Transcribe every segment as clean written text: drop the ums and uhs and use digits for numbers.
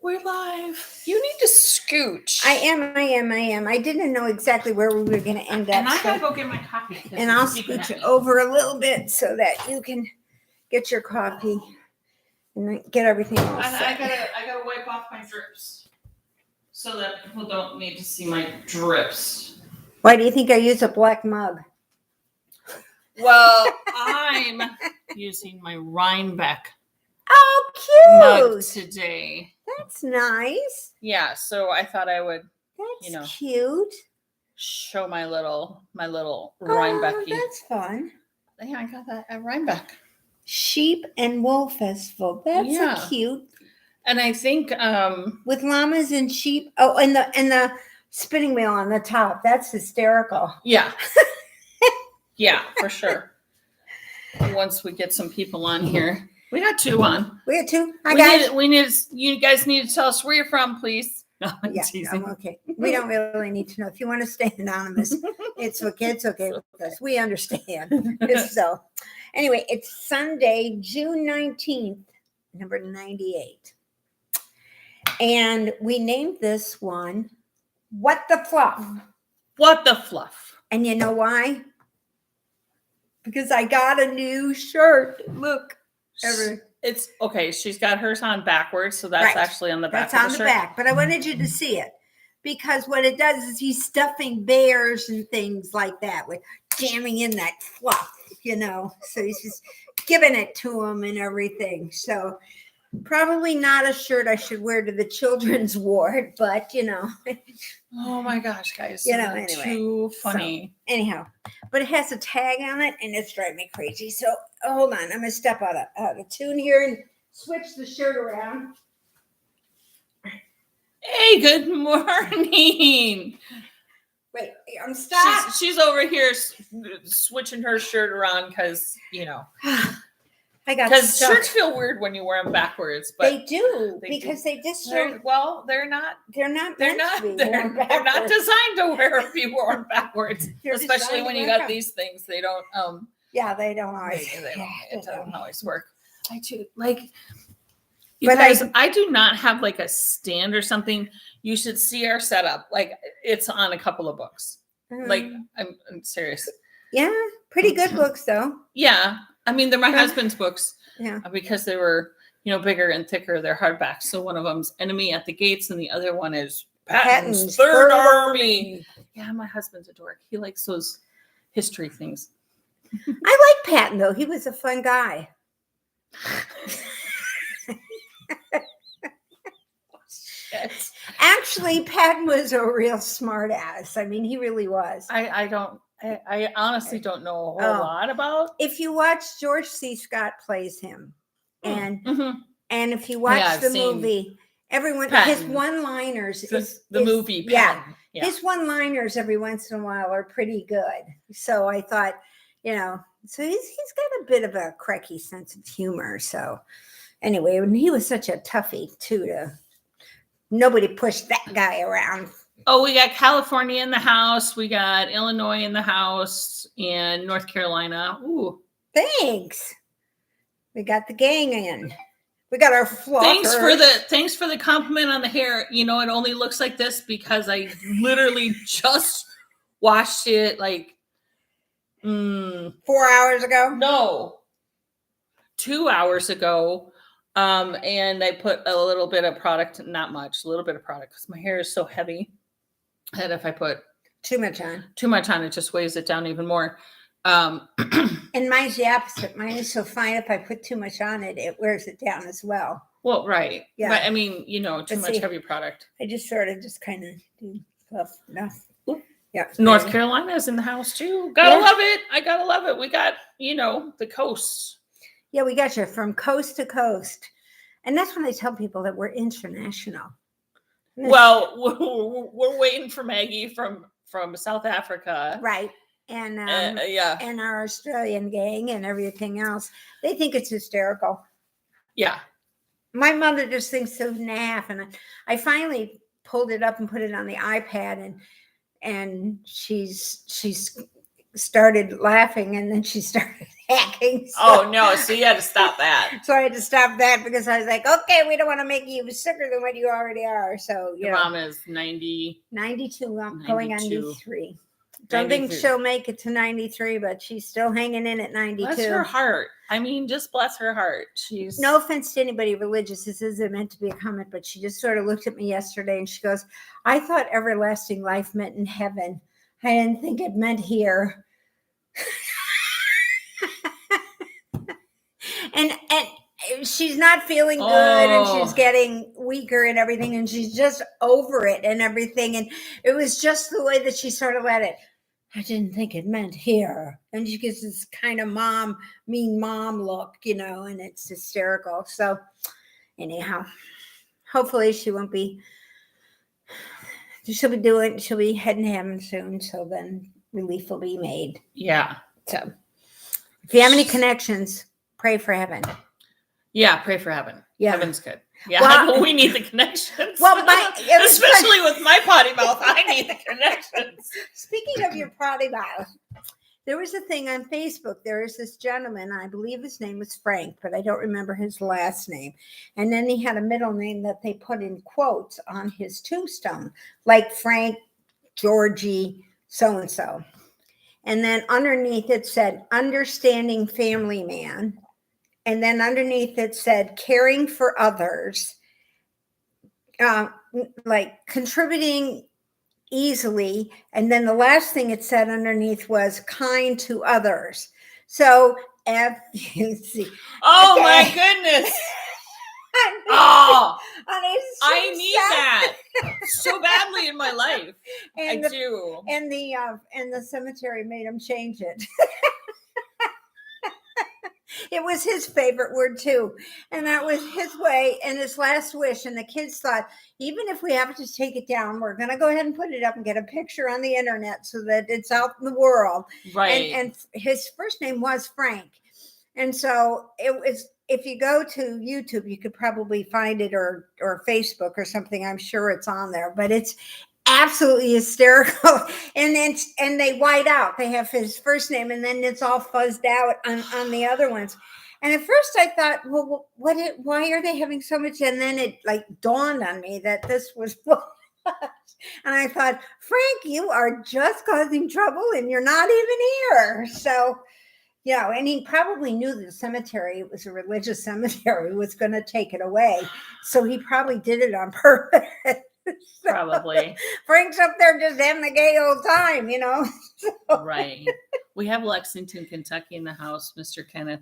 We're live. You need to scooch. I am. I didn't know exactly where we were going to end up. And I gotta go get my coffee. And I'll scooch over a little bit so that you can get your coffee and get everything else. I gotta wipe off my drips so that people don't need to see my drips. Why do you think I use a black mug? Well, I'm using my Rhinebeck Oh, mug today. That's nice. Yeah, so I thought I would, That's cute. show my little Rhinebeck. Oh, that's fun. Yeah, I got that at Rhinebeck. Sheep and Wool Festival. That's cute. And I think with llamas and sheep. Oh, and the spinning wheel on the top. That's hysterical. Yeah. Yeah, for sure. Once we get some people on here. We got two on. We got two. You guys need to tell us where you're from, please. No, I'm teasing. Okay. We don't really need to know. If you want to stay anonymous, it's okay. It's okay with us. We understand. So, anyway, it's Sunday, June 19th, number 98. And we named this one, What the Fluff? What the Fluff? And you know why? Because I got a new shirt. Look. It's okay. She's got hers on backwards, so that's actually on the back. That's on the back, but I wanted you to see it because what it does is he's stuffing bears and things like that with jamming in that fluff, So he's just giving it to him and everything. So probably not a shirt I should wear to the children's ward, but Oh my gosh, guys! Anyway, too funny. So, anyhow, but it has a tag on it, and it's driving me crazy. So hold on, I'm gonna step out of tune here and switch the shirt around. Hey, good morning. Wait, I'm stopped. She's over here switching her shirt around because Because shirts feel weird when you wear them backwards, but they do because they just they're not designed to be worn backwards. Especially when you got these things, they don't. They don't always. It doesn't always work. I do I do not have like a stand or something. You should see our setup. Like it's on a couple of books. Like I'm serious. Yeah, pretty good books though. Yeah. I mean, they're my husband's books because they were, bigger and thicker. They're hardbacks. So one of them's Enemy at the Gates and the other one is Patton's Third Army. Yeah, my husband's a dork. He likes those history things. I like Patton, though. He was a fun guy. Actually, Patton was a real smart ass. I mean, he really was. I honestly don't know a whole lot about. If you watch George C. Scott plays him, and if you watch the movie, his one-liners movie. Patton. His one-liners every once in a while are pretty good. So I thought, so he's got a bit of a cracky sense of humor. So anyway, and he was such a toughie too. Nobody pushed that guy around. Oh, we got California in the house. We got Illinois in the house and North Carolina. Ooh. Thanks. We got the gang in. We got our flockers. Thanks for the compliment on the hair. It only looks like this because I literally just washed it like 4 hours ago. No. 2 hours ago. And I put a little bit of product, not much, a little bit of product because my hair is so heavy. And if I put too much on, it just weighs it down even more. And mine's the opposite. Mine is so fine. If I put too much on it, it wears it down as well. Well, right. Yeah. But I mean, too much heavy product. I just kind of do fluff enough. Yeah. North Carolina is in the house too. Gotta love it. I gotta love it. We got, the coast. Yeah, we got you from coast to coast. And that's when I tell people that we're international. Well, we're waiting for Maggie from South Africa, right? And and our Australian gang and everything else. They think it's hysterical. Yeah, my mother just thinks so naff, and I finally pulled it up and put it on the iPad, and she's started laughing, and then she started packing. So. Oh no, so you had to stop that. So I had to stop that because I was like, okay, we don't want to make you sicker than what you already are. So Your mom is 90. 92. I'm going on 93. Don't 93. think she'll make it to 93, but she's still hanging in at 92. Bless her heart. I mean, just bless her heart. She's no offense to anybody religious. This isn't meant to be a comment, but she just sort of looked at me yesterday and she goes, I thought everlasting life meant in heaven. I didn't think it meant here. and she's not feeling good and she's getting weaker and everything, and she's just over it and everything. And it was just the way that she sort of let it. I didn't think it meant here. And she gets this kind of mean mom look, and it's hysterical. So anyhow, hopefully she'll be heading to heaven soon. So then relief will be made. Yeah. So if you have any connections, pray for heaven. Yeah, pray for heaven. Yeah. Heaven's good. Yeah, we need the connections. Well, especially with my potty mouth, I need the connections. Speaking of your potty mouth, there was a thing on Facebook. There is this gentleman, I believe his name was Frank, but I don't remember his last name. And then he had a middle name that they put in quotes on his tombstone, like Frank, Georgie, so-and-so. And then underneath it said, understanding family man. And then underneath it said, caring for others, like contributing easily. And then the last thing it said underneath was kind to others. So FUC. Oh my goodness. I need that so badly in my life. And I do. And the cemetery made him change it. It was his favorite word too. And that was his way and his last wish. And the kids thought, even if we have to take it down, we're going to go ahead and put it up and get a picture on the internet so that it's out in the world. Right. And his first name was Frank. And so it was, if you go to YouTube, you could probably find it or Facebook or something. I'm sure it's on there, but it's absolutely hysterical. And they white out. They have his first name and then it's all fuzzed out on the other ones. And at first I thought, well, why are they having so much? And then it like dawned on me that this was what it was. And I thought, Frank, you are just causing trouble and you're not even here. So, and he probably knew the cemetery, it was a religious cemetery, was going to take it away. So he probably did it on purpose. Probably. Frank's up there just having a gay old time, So. Right. We have Lexington, Kentucky in the house, Mr. Kenneth,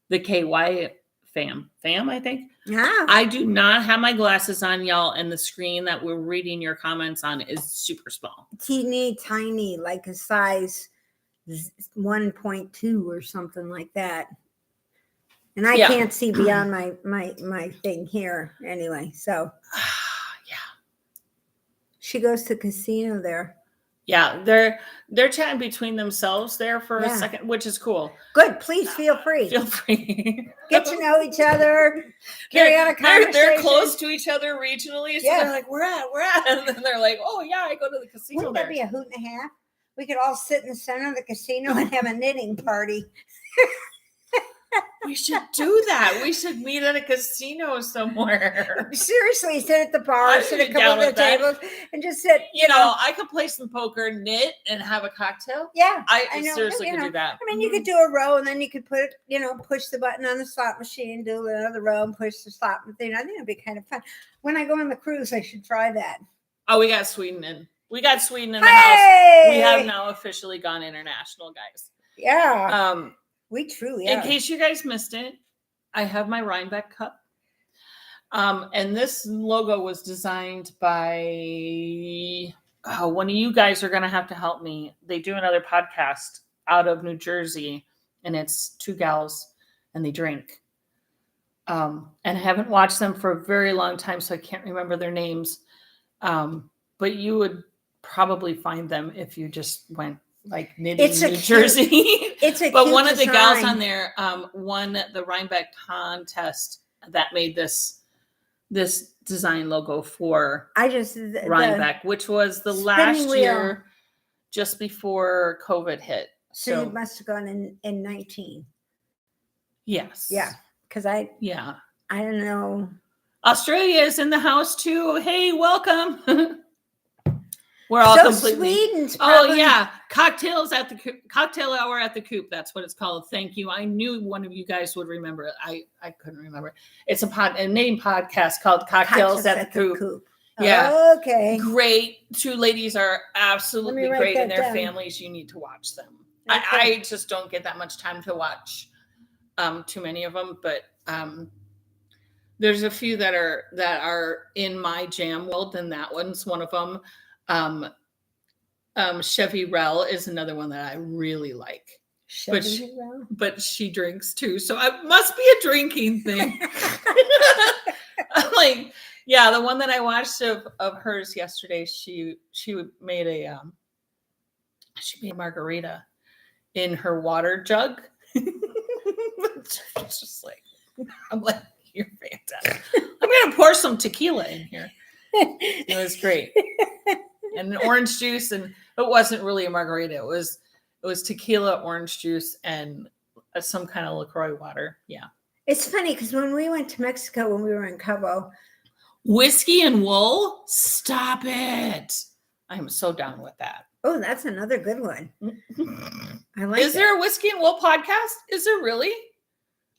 the KY fam, I think. Yeah. I do not have my glasses on, y'all, and the screen that we're reading your comments on is super small. Teeny tiny, like a size 1.2 or something like that. And I can't see beyond my thing here anyway. So she goes to casino there. Yeah, they're chatting between themselves there for a second, which is cool. Good. Please feel free. Feel free. Get to know each other. Carry on a conversation. They're close to each other regionally, so they're like, we're at, and then they're like, oh yeah, I go to the casino. Wouldn't that be a hoot and a half? We could all sit in the center of the casino and have a knitting party. We should do that. We should meet at a casino somewhere. Seriously, sit at the bar, sit at a couple of the tables, and just sit. I could play some poker, knit, and have a cocktail. Yeah, I seriously could do that. I mean, you could do a row, and then you could put, push the button on the slot machine, do another row, and push the slot thing. I think it'd be kind of fun. When I go on the cruise, I should try that. Oh, we got Sweden in. We got Sweden in the house. We have now officially gone international, guys. Yeah. We truly are. In case you guys missed it, I have my Rhinebeck cup. And this logo was designed by one of you guys are going to have to help me. They do another podcast out of New Jersey, and it's two gals, and they drink. And I haven't watched them for a very long time, so I can't remember their names. But you would probably find them if you just went like knitting New Jersey. But one of the gals on there won the Rhinebeck contest that made this design logo for Rhinebeck, which was the last year just before COVID hit. So you must have gone in 19. Yes. Yeah. Because I don't know. Australia is in the house too. Hey, welcome. We're all completely. Sweden's probably... Oh yeah, cocktail hour at the Coop. That's what it's called. Thank you. I knew one of you guys would remember it. I couldn't remember. It's a name podcast called Cocktails at the Coop. Yeah. Okay. Great. Two ladies are absolutely great, and their families. You need to watch them. Okay. I just don't get that much time to watch too many of them, but there's a few that are in my jam world, and that one's one of them. Chevy Rell is another one that I really like. But she drinks too, so it must be a drinking thing. I'm like, yeah, the one that I watched of hers yesterday, she made a margarita in her water jug. It's just like, I'm like, you're fantastic. I'm gonna pour some tequila in here. It was great. And orange juice, and it wasn't really a margarita. It was tequila, orange juice, and some kind of LaCroix water. Yeah. It's funny because when we went to Mexico, when we were in Cabo, whiskey and wool. Stop it! I am so down with that. Oh, that's another good one. I like. Is there a whiskey and wool podcast? Is there really?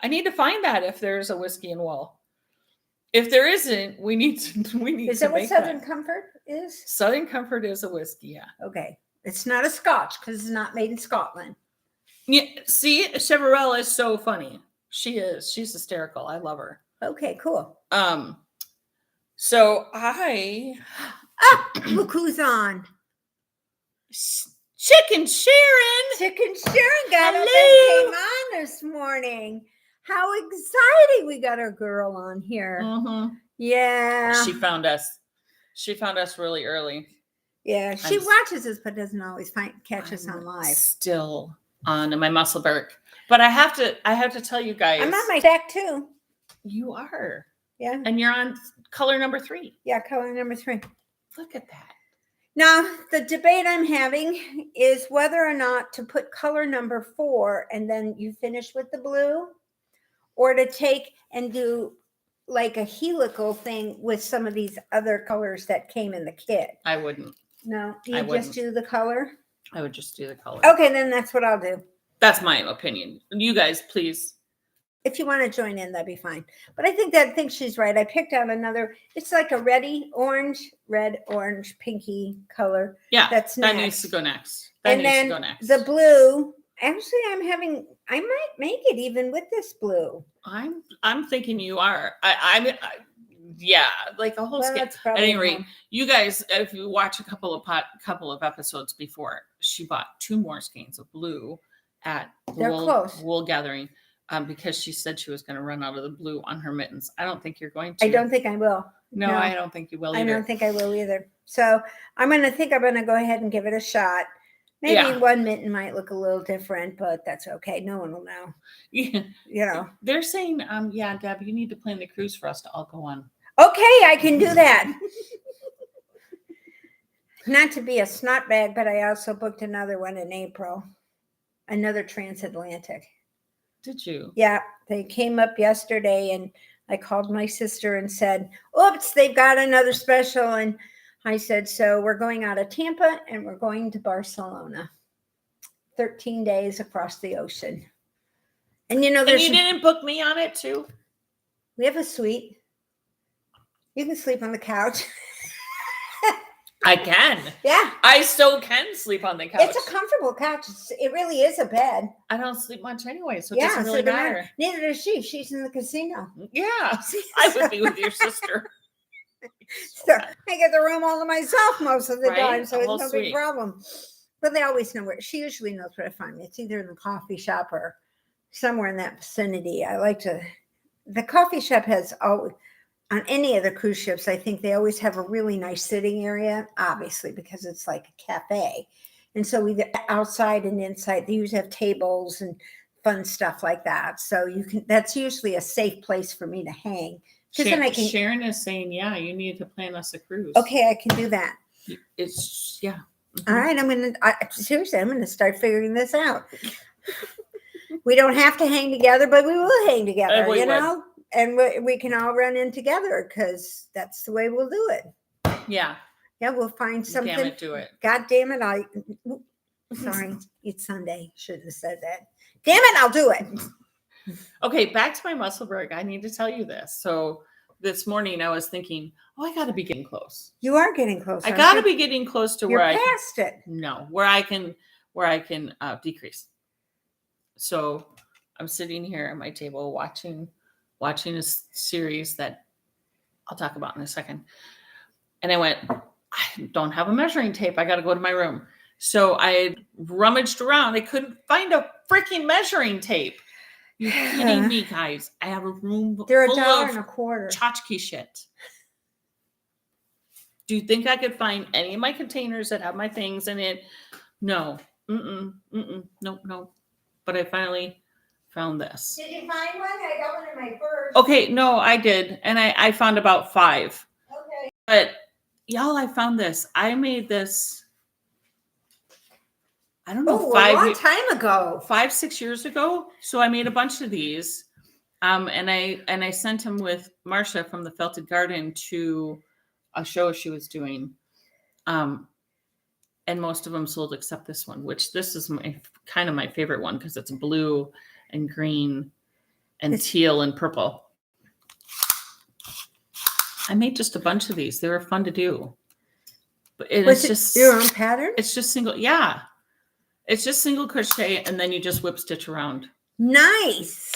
I need to find that if there's a whiskey and wool. If there isn't, we need to. Is that what Southern Comfort is? Southern Comfort is a whiskey, yeah. Okay. It's not a Scotch because it's not made in Scotland. Yeah. See, Cheverell is so funny. She is. She's hysterical. I love her. Okay, cool. So look who's on. Chicken Sharon. Chicken Sharon got up and came on this morning. How exciting. We got our girl on here. Mm-hmm. Yeah. She found us. She found us really early. Yeah. She watches us, but doesn't always catch us on live. Still on my Musselburgh. But I have to tell you guys. I'm on my back too. You are. Yeah. And you're on color number 3. Yeah, color number 3. Look at that. Now, the debate I'm having is whether or not to put color number 4 and then you finish with the blue, or to take and do like a helical thing with some of these other colors that came in the kit. I wouldn't. No, you just do the color? I would just do the color. Okay, then that's what I'll do. That's my opinion. You guys, please. If you want to join in, that'd be fine. But I think she's right. I picked out another. It's like a red, orange, pinky color. Yeah, that needs to go next. The blue. Actually, I might make it even with this blue. I'm thinking you are. Yeah, like a whole skein. At any rate, you guys, if you watch a couple of episodes before, she bought 2 more skeins of blue at wool gathering. Because she said she was going to run out of the blue on her mittens. I don't think you're going to. I don't think I will. No, I don't think you will either. I don't think I will either. So I'm going to go ahead and give it a shot. Maybe one mitten might look a little different, but that's okay. No one will know. Yeah. You know. They're saying, Deb, you need to plan the cruise for us to all go on. Okay, I can do that. Not to be a snot bag, but I also booked another one in April. Another transatlantic. Did you? Yeah, they came up yesterday and I called my sister and said, oops, they've got another special. And I said, so we're going out of Tampa and we're going to Barcelona. 13 days across the ocean. And you didn't book me on it too? We have a suite. You can sleep on the couch. I can. Yeah. I still can sleep on the couch. It's a comfortable couch. It really is a bed. I don't sleep much anyway, so it doesn't really matter. Neither does she. She's in the casino. Yeah. I would be with your sister. So I get the room all to myself most of the time, so it's no big problem. But they always know where. She usually knows where to find me. It's either in the coffee shop or somewhere in that vicinity. The coffee shop has always... On any of the cruise ships, I think they always have a really nice sitting area, obviously, because it's like a cafe. And so we get outside and inside. They usually have tables and fun stuff like that. So that's usually a safe place for me to hang. Sharon is saying, you need to plan us a cruise. Okay, I can do that. Mm-hmm. All right, I'm going to start figuring this out. We don't have to hang together, but we will hang together, We you would. know? And we can all run in together because that's the way we'll do it. Yeah. Yeah, we'll find something. Damn it, do it. God damn it, sorry, it's Sunday. Shouldn't have said that. Damn it, I'll do it. Okay, back to my Musselburgh. I need to tell you this. So this morning I was thinking, I got to be getting close. You are getting close. I got to be getting close to You're where past it. No, where I can decrease. So I'm sitting here at my table watching a series that I'll talk about in a second. And I went, I don't have a measuring tape. I got to go to my room. So I rummaged around. I couldn't find a freaking measuring tape. You're kidding me, guys. I have a room They're full of $1.25. tchotchke shit. Do you think I could find any of my containers that have my things in it? No. No. But I finally found this. Did you find one? I got one in my purse. Okay, no, I did. And I found about 5. Okay. But y'all, I found this. I made this, I don't know, a long time ago. 5-6 years ago. So I made a bunch of these. And I sent them with Marcia from the Felted Garden to a show she was doing. And most of them sold except this one, which this is kind of my favorite one because it's blue and green and teal and purple. I made just a bunch of these. They were fun to do. But it's just your own pattern? It's just single. Yeah. It's just single crochet and then you just whip stitch around. Nice.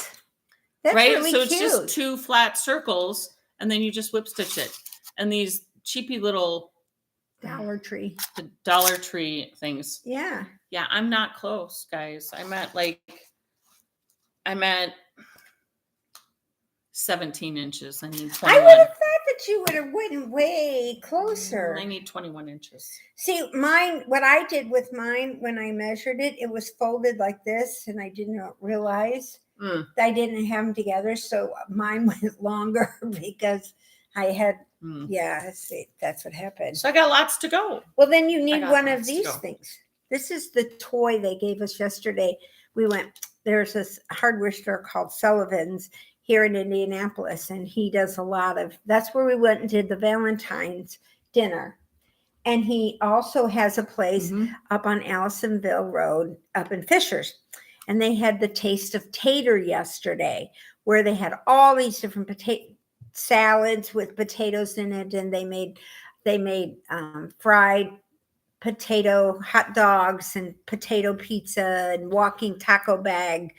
That's right? really So cute. it's just 2 flat circles and then you just whip stitch it. And these cheapy little Dollar Tree things. Yeah. Yeah, I'm not close, guys. I'm at 17 inches. I need 21. I would have thought that you would have went way closer. I need 21 inches. See, what I did with mine when I measured it, it was folded like this, and I didn't realize that I didn't have them together. So mine went longer because I had, see, that's what happened. So I got lots to go. Well, then you need one of these things. This is the toy they gave us yesterday. There's this hardware store called Sullivan's here in Indianapolis, and he does a lot of, that's where we went and did the Valentine's dinner. And he also has a place up on Allisonville Road up in Fishers. And they had the Taste of Tater yesterday, where they had all these different salads with potatoes in it, and they made fried potato hot dogs and potato pizza and walking taco bag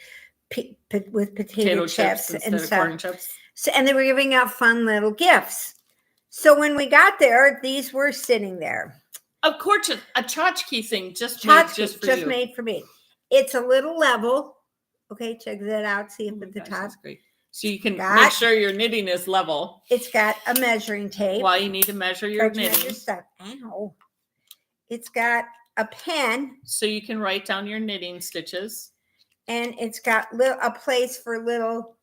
with potato chips and stuff. Corn chips. So, and they were giving out fun little gifts. So when we got there, these were sitting there. Of course, a tchotchke thing just made for me. It's a little level. Okay, check that out. See if at the top. That's great. So you can make sure your knitting is level. It's got a measuring tape. While you need to measure your knitting. Ow. It's got a pen. So you can write down your knitting stitches. And it's got a place for little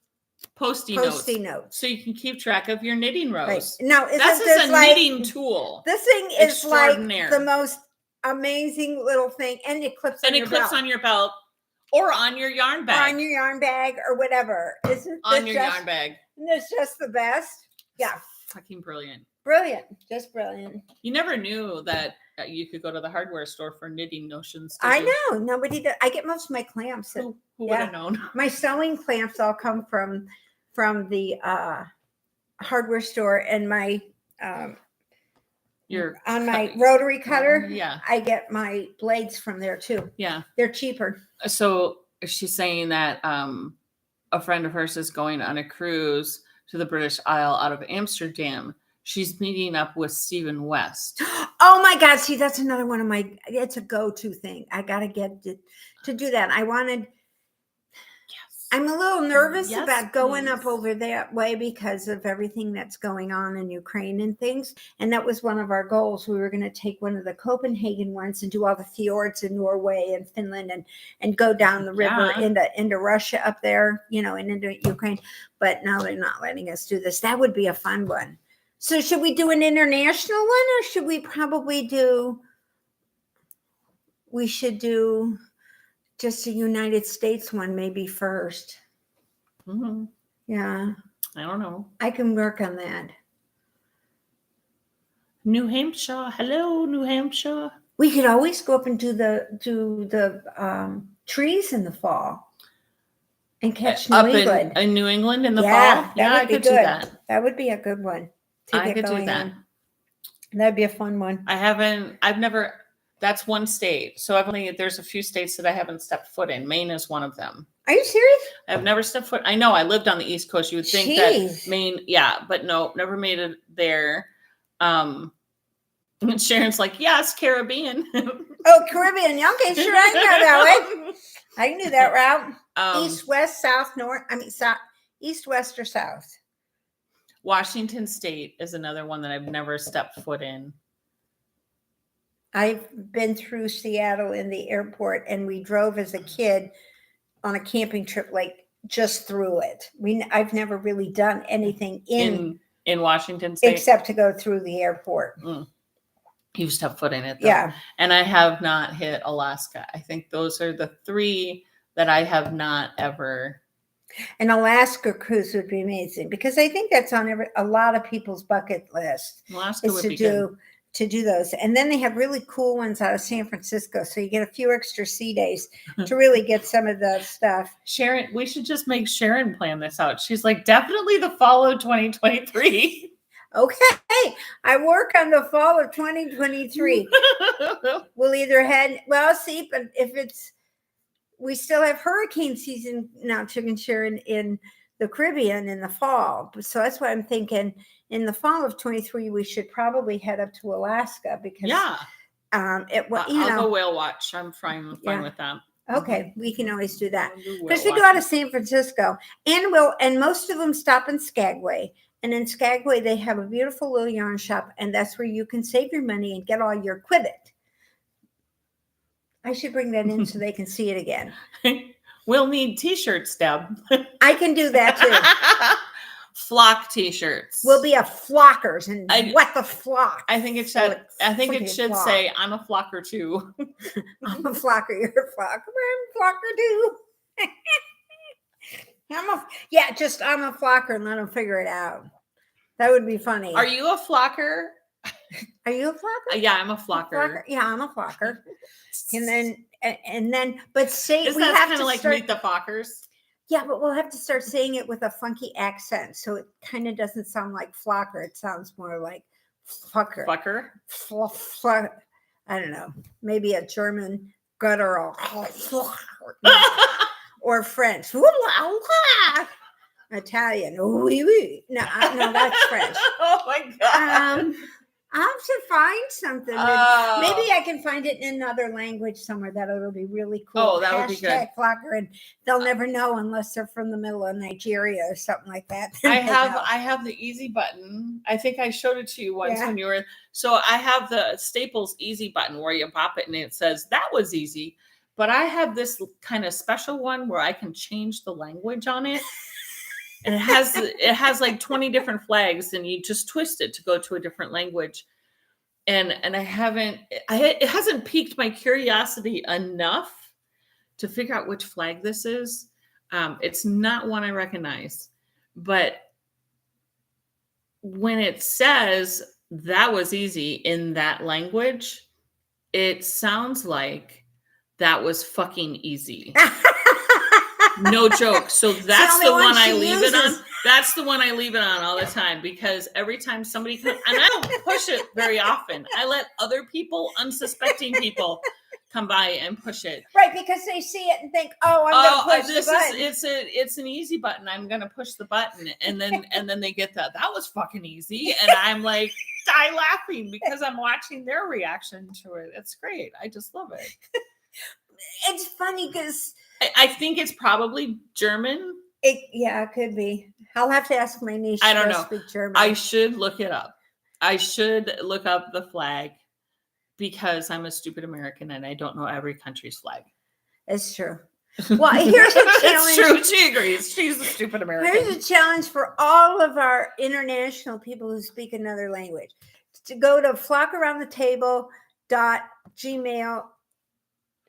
Post-it notes. So you can keep track of your knitting rows. Right. Now, this is a knitting tool. This thing is like the most amazing little thing. And it clips on your belt. On your belt or on your yarn bag. Or on your yarn bag or whatever. Isn't on your yarn bag. Isn't this just the best? Yeah. Fucking brilliant. Brilliant. Just brilliant. You never knew that you could go to the hardware store for knitting notions. I know. Nobody did. I get most of my clamps. Who would have known? My sewing clamps all come from the hardware store, and my my rotary cutter. Yeah. I get my blades from there too. Yeah. They're cheaper. So she's saying that a friend of hers is going on a cruise to the British Isle out of Amsterdam. She's meeting up with Stephen West. Oh my God. See, that's another one of it's a go-to thing. I got to get to do that. I'm a little nervous about going up over that way because of everything that's going on in Ukraine and things. And that was one of our goals. We were going to take one of the Copenhagen ones and do all the fjords in Norway and Finland and go down the river into Russia up there, and into Ukraine. But now they're not letting us do this. That would be a fun one. So should we do an international one, or should we probably we should do just a United States one, maybe first. Mm-hmm. Yeah. I don't know. I can work on that. New Hampshire. Hello, New Hampshire. We could always go up and do the trees in the fall and catch New England. In New England in the fall? Yeah, I could do that. That would be a good one to I get could going do that. on. That'd be a fun one. I've never, that's one state. So there's a few states that I haven't stepped foot in. Maine is one of them. Are you serious? I've never stepped foot. I know I lived on the East Coast. You would think that Maine, but no, never made it there. And Sharon's like, yes, Caribbean. Oh, Caribbean. Okay, sure, I know that way. I knew that route. East, west, south, north. South, east, west, or south. Washington State is another one that I've never stepped foot in. I've been through Seattle in the airport, and we drove as a kid on a camping trip, like just through it. I've never really done anything in Washington State except to go through the airport. You've stepped foot in it, though. Yeah. And I have not hit Alaska. I think those are the 3 that I have not ever. An Alaska cruise would be amazing, because I think that's on a lot of people's bucket list. Alaska would be good. To do those. And then they have really cool ones out of San Francisco. So you get a few extra sea days to really get some of the stuff. Sharon, we should just make Sharon plan this out. She's like, definitely the fall of 2023. Okay. I work on the fall of 2023. We'll either see, but we still have hurricane season now, Chicken Sharon, in the Caribbean in the fall. So that's why I'm thinking in the fall of 23, we should probably head up to Alaska, because I'll go whale watch. I'm fine with that. Okay, we can always do that, because we go out of San Francisco, and most of them stop in Skagway. And in Skagway, they have a beautiful little yarn shop, and that's where you can save your money and get all your quibbit. I should bring that in so they can see it again. We'll need T-shirts, Deb. I can do that too. Flock T-shirts. We'll be a flockers and what the flock. I think it should. I think it should say, "I'm a flocker too." I'm a flocker. You're a flocker. I'm a flocker too. I'm a flocker, and let them figure it out. That would be funny. Are you a flocker? Are you a flocker? Yeah, I'm a flocker. Yeah, I'm a flocker. And then, but say we have kind of like Meet the Fockers. Yeah, but we'll have to start saying it with a funky accent, so it kind of doesn't sound like flocker. It sounds more like fucker. Fucker. I don't know. Maybe a German guttural or French. Italian. No, that's French. Oh my God. I'll have to find something. Maybe I can find it in another language somewhere. That'll be really cool. Oh, that would be good. Flocker, and they'll never know unless they're from the middle of Nigeria or something like that. I have the easy button. I think I showed it to you once when you were. So I have the Staples easy button where you pop it and it says that was easy. But I have this kind of special one where I can change the language on it. And it has like 20 different flags, and you just twist it to go to a different language. And it hasn't piqued my curiosity enough to figure out which flag this is. It's not one I recognize, but when it says that was easy in that language, it sounds like that was fucking easy. No joke. So that's the one I leave it on. That's the one I leave it on all the time, because every time somebody comes, and I don't push it very often. I let other people, unsuspecting people, come by and push it. Right, because they see it and think, "Oh, I'm going to push the button." It's an easy button. I'm going to push the button, and then they get that was fucking easy, and I'm like die laughing because I'm watching their reaction to it. It's great. I just love it. It's funny because I think it's probably German. It could be. I'll have to ask my niece. I don't know. Speak German. I should look it up. I should look up the flag, because I'm a stupid American and I don't know every country's flag. It's true. Well, here's a challenge. It's true. She agrees. She's a stupid American. Here's a challenge for all of our international people who speak another language. To go to Flockaroundthetable.gmail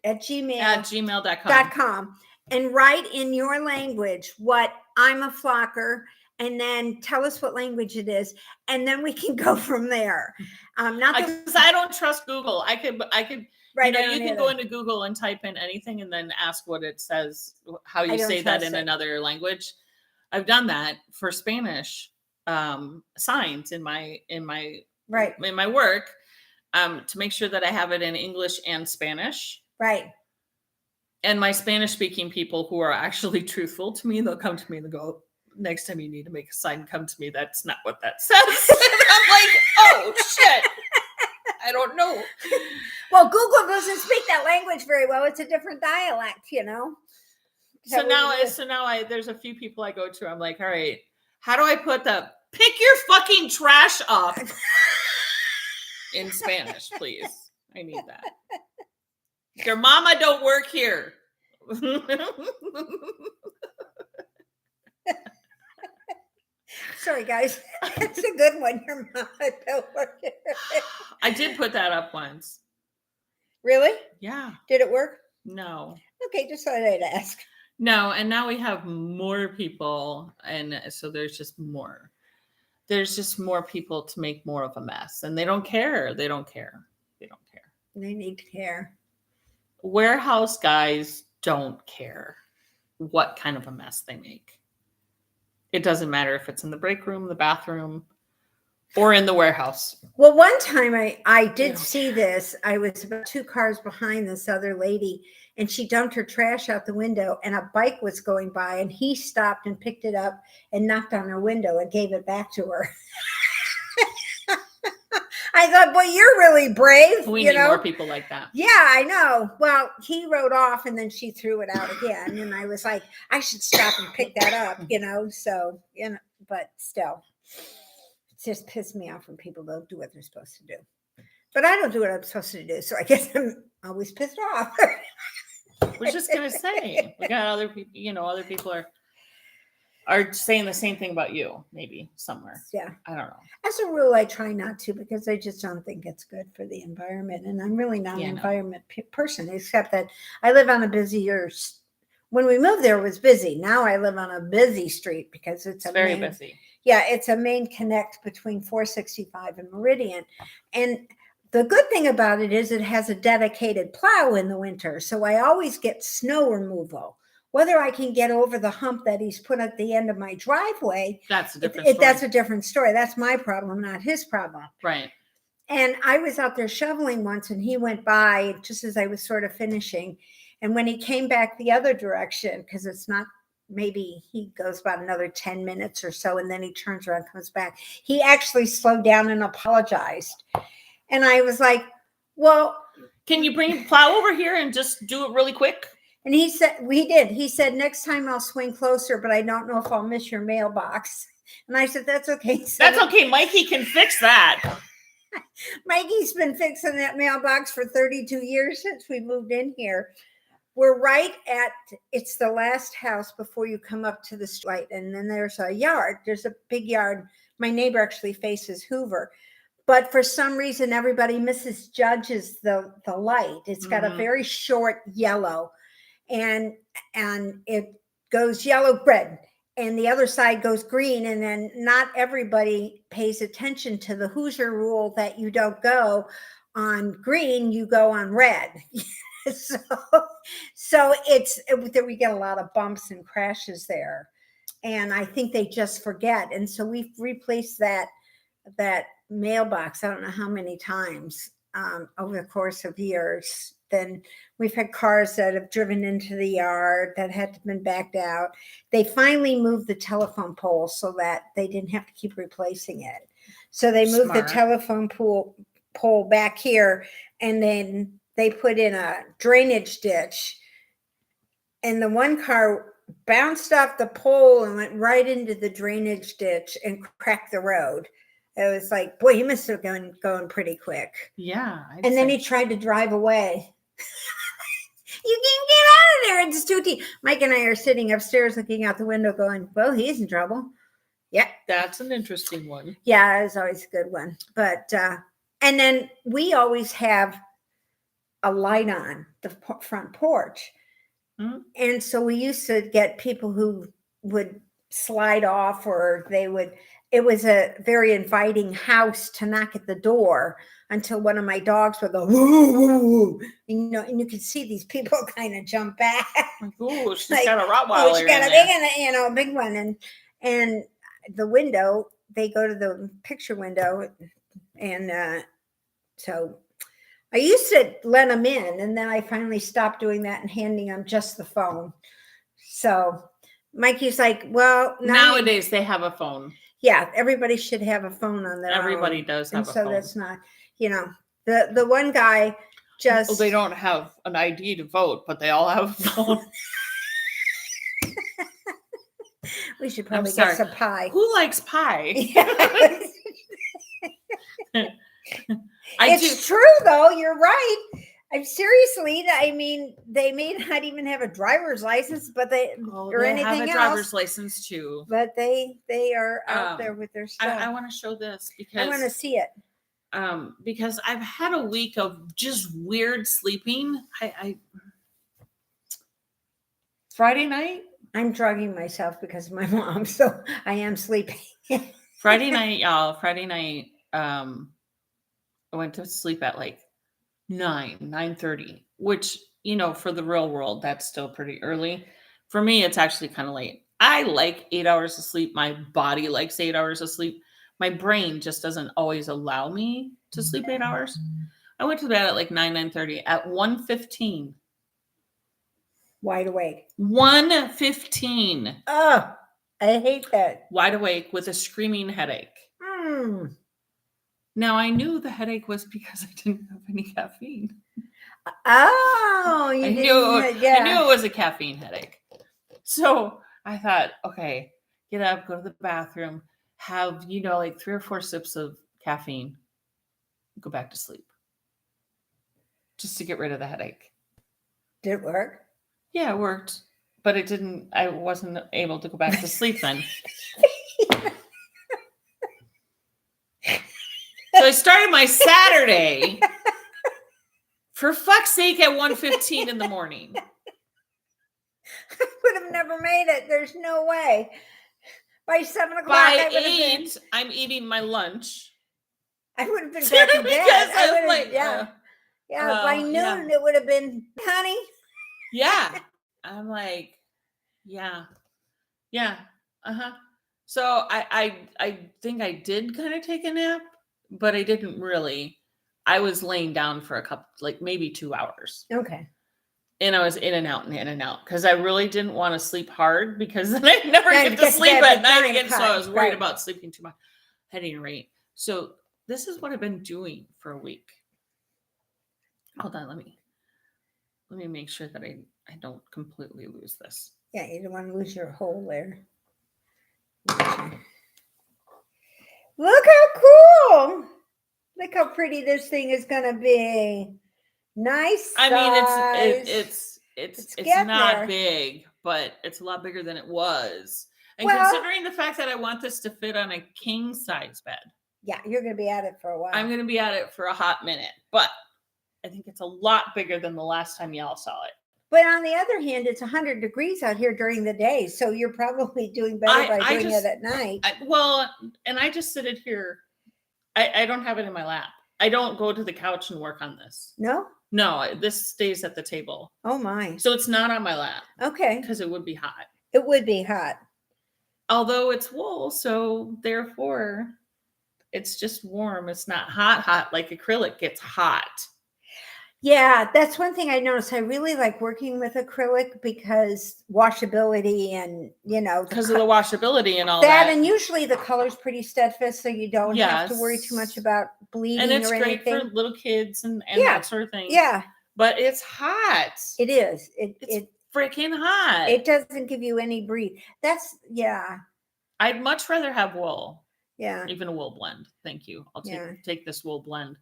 at gmail.com. .com, and write in your language what I'm a flocker, and then tell us what language it is, and then we can go from there. Because I don't trust Google. I could right, you can go into Google and type in anything and then ask what it says, how you say that in another language. I've done that for Spanish signs in my work to make sure that I have it in English and Spanish. Right. And my Spanish speaking people who are actually truthful to me, they'll come to me and go, next time you need to make a sign, come to me. That's not what that says. I'm like, oh shit. I don't know. Well, Google doesn't speak that language very well. It's a different dialect, So now there's a few people I go to. I'm like, all right, how do I put pick your fucking trash up in Spanish, please? I need that. Your mama don't work here. Sorry, guys. That's a good one. Your mama don't work here. I did put that up once. Really? Yeah. Did it work? No. Okay, just thought I'd ask. No, and now we have more people, and so there's just more. There's just more people to make more of a mess, and they don't care. They don't care. They don't care. They need to care. Warehouse guys don't care what kind of a mess they make. It doesn't matter if it's in the break room, the bathroom, or in the warehouse. Well, one time I did see this. I was about 2 cars behind this other lady, and she dumped her trash out the window, and a bike was going by, and he stopped and picked it up and knocked on her window and gave it back to her. I thought, boy, you're really brave. We need more people like that. Yeah, I know. Well, he rode off, and then she threw it out again. And I was like, I should stop and pick that up, So, but still, it just pissed me off when people don't do what they're supposed to do. But I don't do what I'm supposed to do, so I guess I'm always pissed off. We're just going to say, we got other people, other people are saying the same thing about you, maybe somewhere. Yeah. I don't know. As a rule, I try not to, because I just don't think it's good for the environment. And I'm really not an environment person, except that I live on a busier. When we moved there, it was busy. Now I live on a busy street because it's very busy. Yeah, it's a main connect between 465 and Meridian. And the good thing about it is it has a dedicated plow in the winter. So I always get snow removal. Whether I can get over the hump that he's put at the end of my driveway, that's a different story. That's a different story. That's my problem, not his problem. Right. And I was out there shoveling once, and he went by just as I was sort of finishing. And when he came back the other direction, because it's not, maybe he goes about another 10 minutes or so, and then he turns around, comes back. He actually slowed down and apologized. And I was like, well, can you bring plow over here and just do it really quick? And he said, we did. He said, next time I'll swing closer, but I don't know if I'll miss your mailbox. And I said, that's okay. So that's okay. Mikey can fix that. Mikey's been fixing that mailbox for 32 years since we moved in here. We're right at, it's the last house before you come up to the street. And then there's a yard. There's a big yard. My neighbor actually faces Hoover. But for some reason, everybody misjudges the light. It's got a very short yellow. And it goes yellow, red, and the other side goes green. And then not everybody pays attention to the Hoosier rule that you don't go on green, you go on red. So we get a lot of bumps and crashes there. And I think they just forget. And so we've replaced that mailbox, I don't know how many times over the course of years. Then we've had cars that have driven into the yard that had been backed out. They finally moved the telephone pole so that they didn't have to keep replacing it. So they moved the telephone pole back here, and then they put in a drainage ditch. And the one car bounced off the pole and went right into the drainage ditch and cracked the road. It was like, boy, he must have been going pretty quick. Yeah. And then he tried to drive away. You can get out of there. It's too deep. Mike and I are sitting upstairs looking out the window going, well, he's in trouble. Yeah. That's an interesting one. Yeah, it's always a good one. But, and then we always have a light on the front porch. Mm-hmm. And so we used to get people who would slide off, or it was a very inviting house to knock at the door until one of my dogs would go, woo, woo, woo. And you could see these people kind of jump back. Ooh, she's got a Rottweiler. Oh, she got a big one. And the window, they go to the picture window. And so I used to let them in, and then I finally stopped doing that and handing them just the phone. So Mikey's like, well, nowadays they have a phone. Yeah, everybody should have a phone on their own. Everybody does have a phone. So that's not, the one guy just... Well, they don't have an ID to vote, but they all have a phone. We should probably get some pie. Who likes pie? It's true, though. You're right. Seriously, I mean, they may not even have a driver's license, but they anything have a else. Driver's license too. But they are out there with their stuff. I want to show this because I want to see it. Because I've had a week of just weird sleeping. Friday night, I'm drugging myself because of my mom, so I am sleeping. Friday night, y'all. Friday night, I went to sleep at like 9:30, which, for the real world, that's still pretty early. For me, it's actually kind of late. I like 8 hours of sleep. My body likes 8 hours of sleep. My brain just doesn't always allow me to sleep 8 hours. I went to bed at like 9:30. At 1:15. Wide awake. 1:15. Oh, I hate that. Wide awake with a screaming headache. Now, I knew the headache was because I didn't have any caffeine. Oh, I knew it was a caffeine headache. So I thought, okay, get up, go to the bathroom, have, like 3 or 4 sips of caffeine, go back to sleep. Just to get rid of the headache. Did it work? Yeah, it worked. But I wasn't able to go back to sleep then. So I started my Saturday, for fuck's sake, at 1:15 in the morning. I would have never made it. There's no way. By 7 o'clock, by 8, I'm eating my lunch. I would have been back in bed. I was like, by noon, it would have been, honey. Yeah. I'm like, yeah. So I think I did kind of take a nap, but I didn't really. I was laying down for a couple, like maybe 2 hours. Okay. And I was in and out because I really didn't want to sleep hard because then I never get to sleep at night again. So I was worried about sleeping too much at any rate. So this is what I've been doing for a week. Hold on, let me make sure that I don't completely lose this. Yeah, you don't want to lose your hole there. Look how cool! Look how pretty this thing is going to be. Nice. I mean, it's not big, but it's a lot bigger than it was. And considering the fact that I want this to fit on a king size bed. Yeah, you're going to be at it for a while. I'm going to be at it for a hot minute, but I think it's a lot bigger than the last time y'all saw it. But on the other hand, it's 100 degrees out here during the day, so you're probably doing better by doing it at night. And I just sit it here. I don't have it in my lap. I don't go to the couch and work on this. No? No, this stays at the table. Oh, my. So it's not on my lap. Okay. Because it would be hot. It would be hot. Although it's wool, so therefore it's just warm. It's not hot like acrylic gets hot. Yeah, that's one thing I noticed. I really like working with acrylic because washability and, because of the washability and all that. And usually the color's pretty steadfast, so you don't have to worry too much about bleeding or anything. And it's great for little kids and that sort of thing. Yeah. But it's hot. It is. It's freaking hot. It doesn't give you any breathe. I'd much rather have wool. Yeah. Even a wool blend. Thank you. I'll take this wool blend.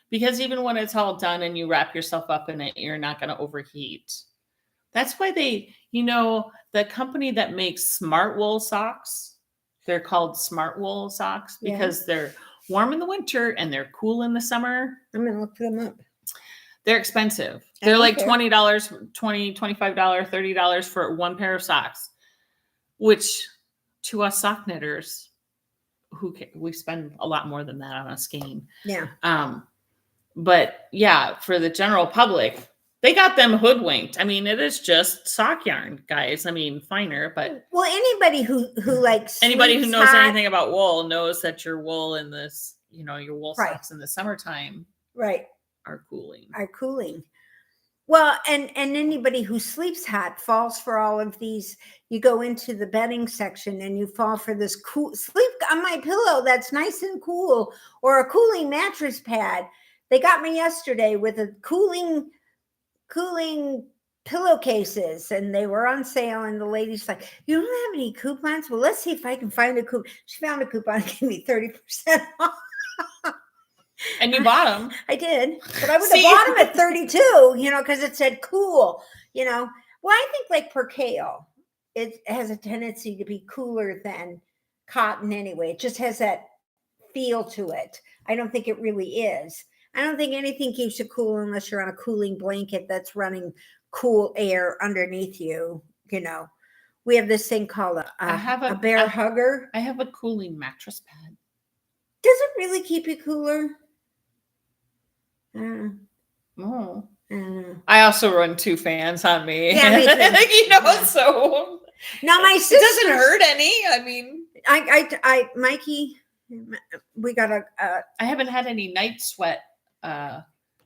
Because even when it's all done and you wrap yourself up in it, you're not going to overheat. That's why the company that makes smart wool socks, they're called smart wool socks because they're warm in the winter and they're cool in the summer. I'm going to look them up. They're expensive. They're like $20, $20, $25, $30 for one pair of socks, which to us sock knitters, we spend a lot more than that on a skein. Yeah. But yeah, for the general public, they got them hoodwinked. I mean, it is just sock yarn, guys. I mean, finer, but anybody who likes anybody who knows anything about wool knows that your wool in this, your wool socks in the summertime, are cooling. Well, and anybody who sleeps hot falls for all of these. You go into the bedding section and you fall for this cool sleep on my pillow that's nice and cool, or a cooling mattress pad. They got me yesterday with a cooling pillowcases, and they were on sale. And the lady's like, "You don't have any coupons? Well, let's see if I can find a coupon." She found a coupon and gave me 30% off. And you bought them. I did, but I would have bought them at 32, because it said cool, Well, I think like percale, it has a tendency to be cooler than cotton anyway. It just has that feel to it. I don't think it really is. I don't think anything keeps you cool unless you're on a cooling blanket that's running cool air underneath you. We have this thing called a bear hugger. I have a cooling mattress pad. Does it really keep you cooler? I also run 2 fans on me. Yeah, me too. So now my sister, it doesn't hurt any. I mean, Mikey, we got I haven't had any night sweat.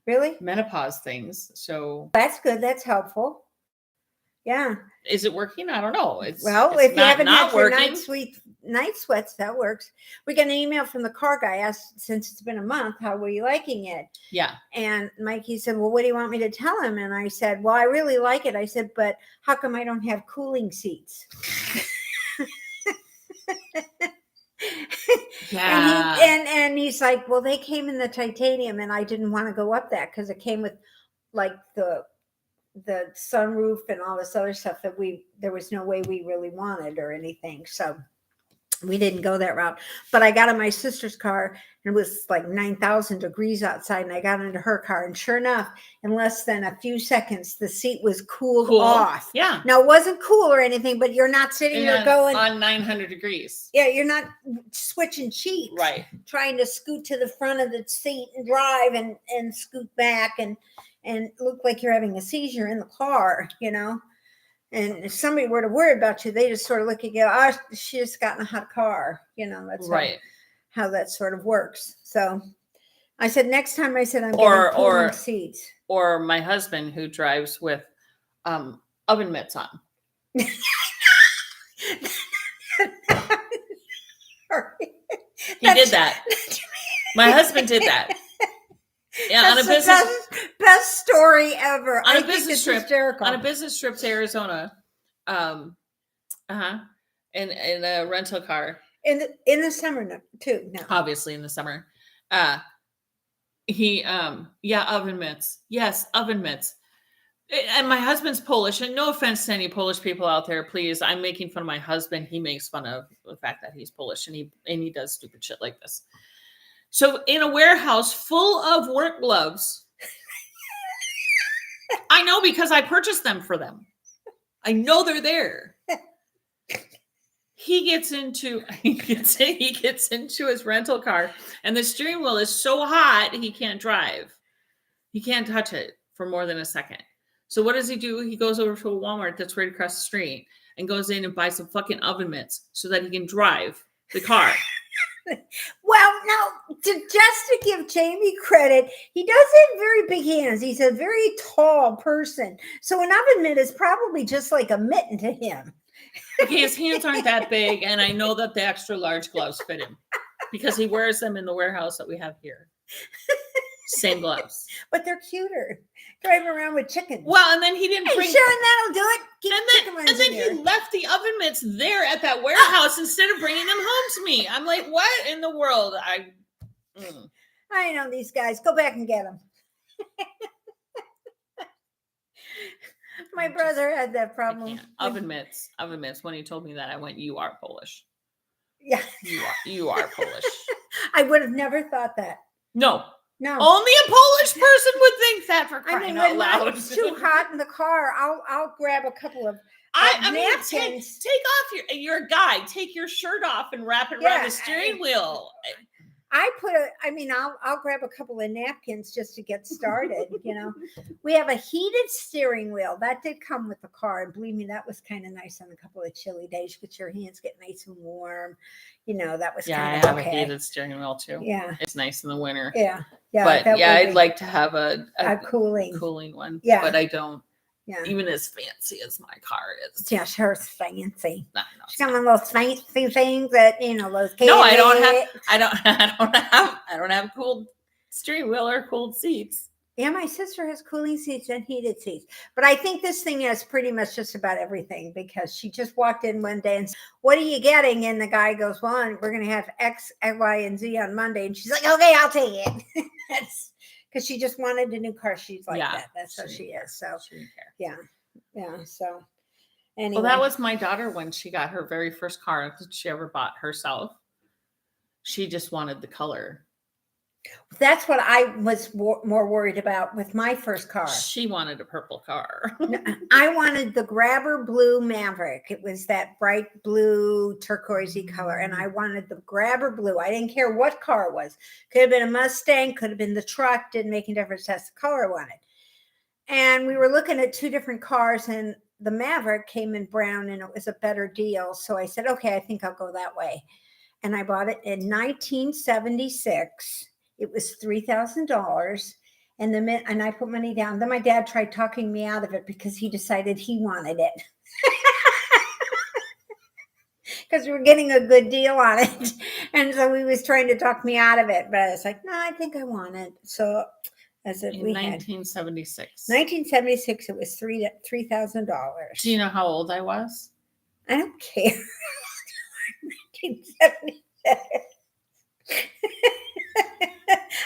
Really? Menopause things. So that's good. That's helpful. Yeah. Is it working? I don't know. It's if you haven't had your working. night sweats, that works. We got an email from the car guy. Asked, since it's been a month, how were you liking it? Yeah. And Mikey said, well, what do you want me to tell him? And I said, well, I really like it. I said, but how come I don't have cooling seats? Yeah. And he's like, well, they came in the titanium, and I didn't want to go up that because it came with like the sunroof and all this other stuff that there was no way we really wanted or anything. So we didn't go that route. But I got in my sister's car, and it was like 9,000 degrees outside, and I got into her car, and sure enough, in less than a few seconds, the seat was cooled off. Yeah. Now, it wasn't cool or anything, but you're not sitting there going on 900 degrees. Yeah, you're not switching cheeks. Right. Trying to scoot to the front of the seat and drive and scoot back and look like you're having a seizure in the car, And if somebody were to worry about you, they just sort of look at you, she just got in a hot car. That's right. How that sort of works. So I said, next time I'm getting cooling seats. Or my husband, who drives with oven mitts on. He did that. My husband did that. Yeah, that's on a business best story ever. On a business trip to Arizona, in a rental car. In the summer too. No, obviously in the summer. Oven mitts. Yes, oven mitts. And my husband's Polish, and no offense to any Polish people out there, please. I'm making fun of my husband. He makes fun of the fact that he's Polish, and he does stupid shit like this. So in a warehouse full of work gloves, I know because I purchased them for them. I know they're there. He gets into his rental car, and the steering wheel is so hot he can't drive. He can't touch it for more than a second. So what does he do? He goes over to a Walmart that's right across the street and goes in and buys some fucking oven mitts so that he can drive the car. Well, no, just to give Jamie credit, he does have very big hands. He's a very tall person. So an oven mitt is probably just like a mitten to him. Okay, his hands aren't that big, and I know that the extra large gloves fit him because he wears them in the warehouse that we have here. Same gloves. But they're cuter. Driving around with chickens. Well, and then he didn't bring... Sure, and that'll do it. And then he left the oven mitts there at that warehouse instead of bringing them home to me. I'm like, what in the world? I know these guys. Go back and get them. My brother had that problem. Oven mitts. When he told me that, I went, you are Polish. Yeah. You are Polish. I would have never thought that. No. No. Only a Polish person would think that, for crying out when loud. it's too hot in the car, I'll grab a couple of I mean, napkins. take off you're a guy. Take your shirt off and wrap it around the steering wheel. I'll grab a couple of napkins just to get started. We have a heated steering wheel that did come with the car, and believe me, that was kind of nice on a couple of chilly days. Get your hands get nice and warm. That was kind of I have a heated steering wheel too. Yeah, it's nice in the winter. Yeah, but I'd like to have a cooling one. Yeah, but I don't. Yeah. Even as fancy as my car is. Yeah, sure, fancy. No, she's got one of those fancy things that those. No, I don't have cooled steering wheel or cooled seats. Yeah, my sister has cooling seats and heated seats. But I think this thing has pretty much just about everything, because she just walked in one day and said, "What are you getting?" And the guy goes, "Well, we're going to have X, Y, and Z on Monday." And she's like, "Okay, I'll take it." That's because she just wanted a new car. She's like that. That's how she is. So she didn't care. Yeah. So anyway. Well, that was my daughter when she got her very first car that she ever bought herself. She just wanted the color. That's what I was more worried about with my first car. She wanted a purple car. I wanted the Grabber Blue Maverick. It was that bright blue turquoisey color, and I wanted the Grabber Blue. I didn't care what car it was. Could have been a Mustang, could have been the truck. Didn't make any difference. That's the color I wanted. And we were looking at two different cars, and the Maverick came in brown, and it was a better deal. So I said, okay, I think I'll go that way. And I bought it in 1976. It was $3,000, and I put money down. Then my dad tried talking me out of it because he decided he wanted it. Because we were getting a good deal on it. And so he was trying to talk me out of it. But I was like, no, I think I want it. So as if we 1976. 1976, it was $3,000. Do you know how old I was? I don't care. 1976.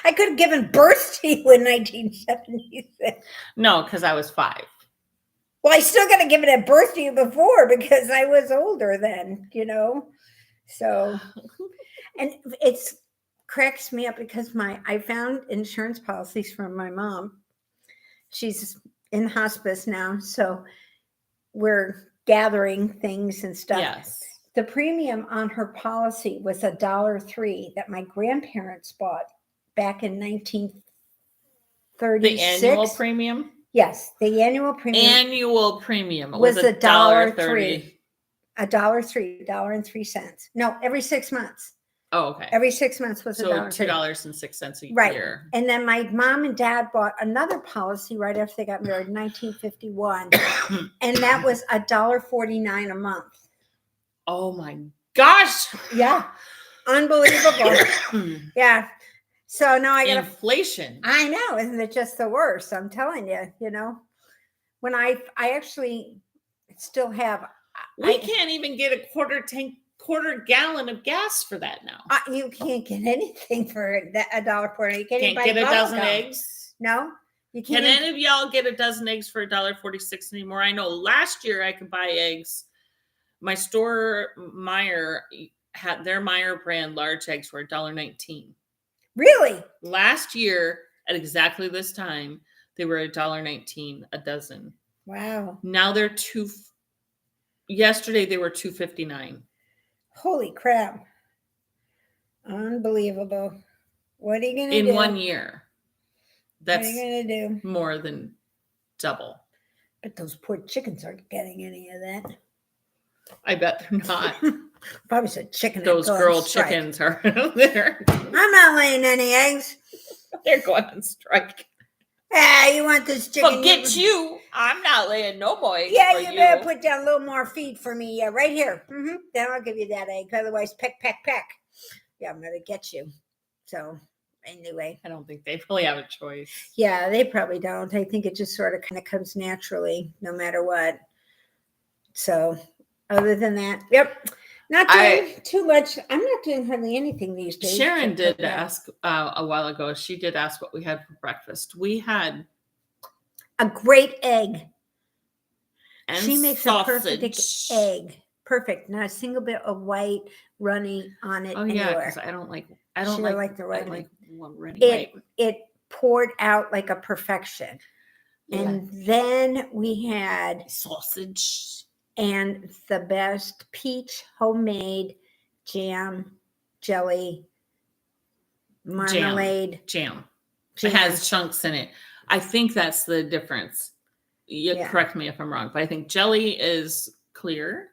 I could have given birth to you in 1976. No, because I was 5. Well, I still got to give it a birth to you before, because I was older then, So, and it's cracks me up because I found insurance policies from my mom. She's in hospice now, so we're gathering things and stuff. Yes. The premium on her policy was $1.03 that my grandparents bought back in 1936. The annual premium? Yes, the annual premium. Annual premium was $1.30. $1.03. No, every 6 months. Oh, okay. Every 6 months was $2.06 a right. year. And then my mom and dad bought another policy right after they got married in 1951. And that was $1.49 a month. Oh my gosh. Yeah. Unbelievable. Yeah. So now I got inflation. I know. Isn't it just the worst? I'm telling you, when I actually still have. We can't even get a quarter gallon of gas for that now. You can't get anything for $1.40. You can't get a dozen eggs. No. You can't. Can any of y'all get a dozen eggs for $1.46 anymore? I know last year I could buy eggs. My store, Meijer, had their Meijer brand large eggs for $1.19. Really? Last year, at exactly this time, they were $1.19 a dozen. Wow. Now they're yesterday they were $2.59. Holy crap. Unbelievable. What are you going to do? In 1 year. That's what are you going to do? More than double. But those poor chickens aren't getting any of that. I bet they're not. Probably said chicken. Those girl chickens are there. I'm not laying any eggs. They're going on strike. Yeah, you want this chicken? Forget you. I'm not laying no more eggs. Yeah, you better put down a little more feed for me. Yeah, right here. Then I'll give you that egg. Otherwise, peck. Yeah, I'm gonna get you. So anyway, I don't think they really have a choice. Yeah, they probably don't. I think it just sort of kind of comes naturally, no matter what. So other than that, yep. Not doing too much. I'm not doing hardly anything these days. Sharon did ask a while ago. She did ask what we had for breakfast. We had a great egg. And she makes sausage. a perfect egg. Perfect. Not a single bit of white runny on it Oh yeah, anywhere. because I don't like the runny. I like runny white. It poured out like a perfection. Yeah. And then we had sausage and the best peach homemade jam, jelly, marmalade. Jam. It has chunks in it. I think that's the difference. Correct me if I'm wrong, but I think jelly is clear.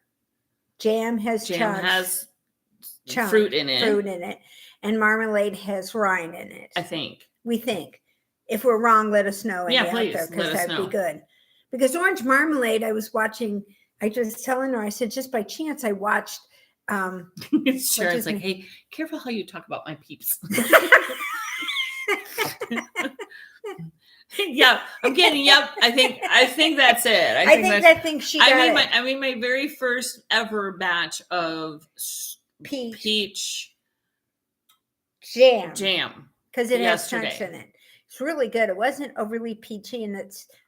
Jam has fruit in it. And marmalade has rind in it. I think. We think. If we're wrong, let us know. Yeah, please. Because that'd be good. Because orange marmalade, I was watching, I just telling her, I said, just by chance, I watched. It's like, hey, careful how you talk about my peeps. Yeah, I'm getting. Yep, I think that's it. I think she. I made my very first ever batch of peach jam because it has chunks in it. It's really good. It wasn't overly peachy, and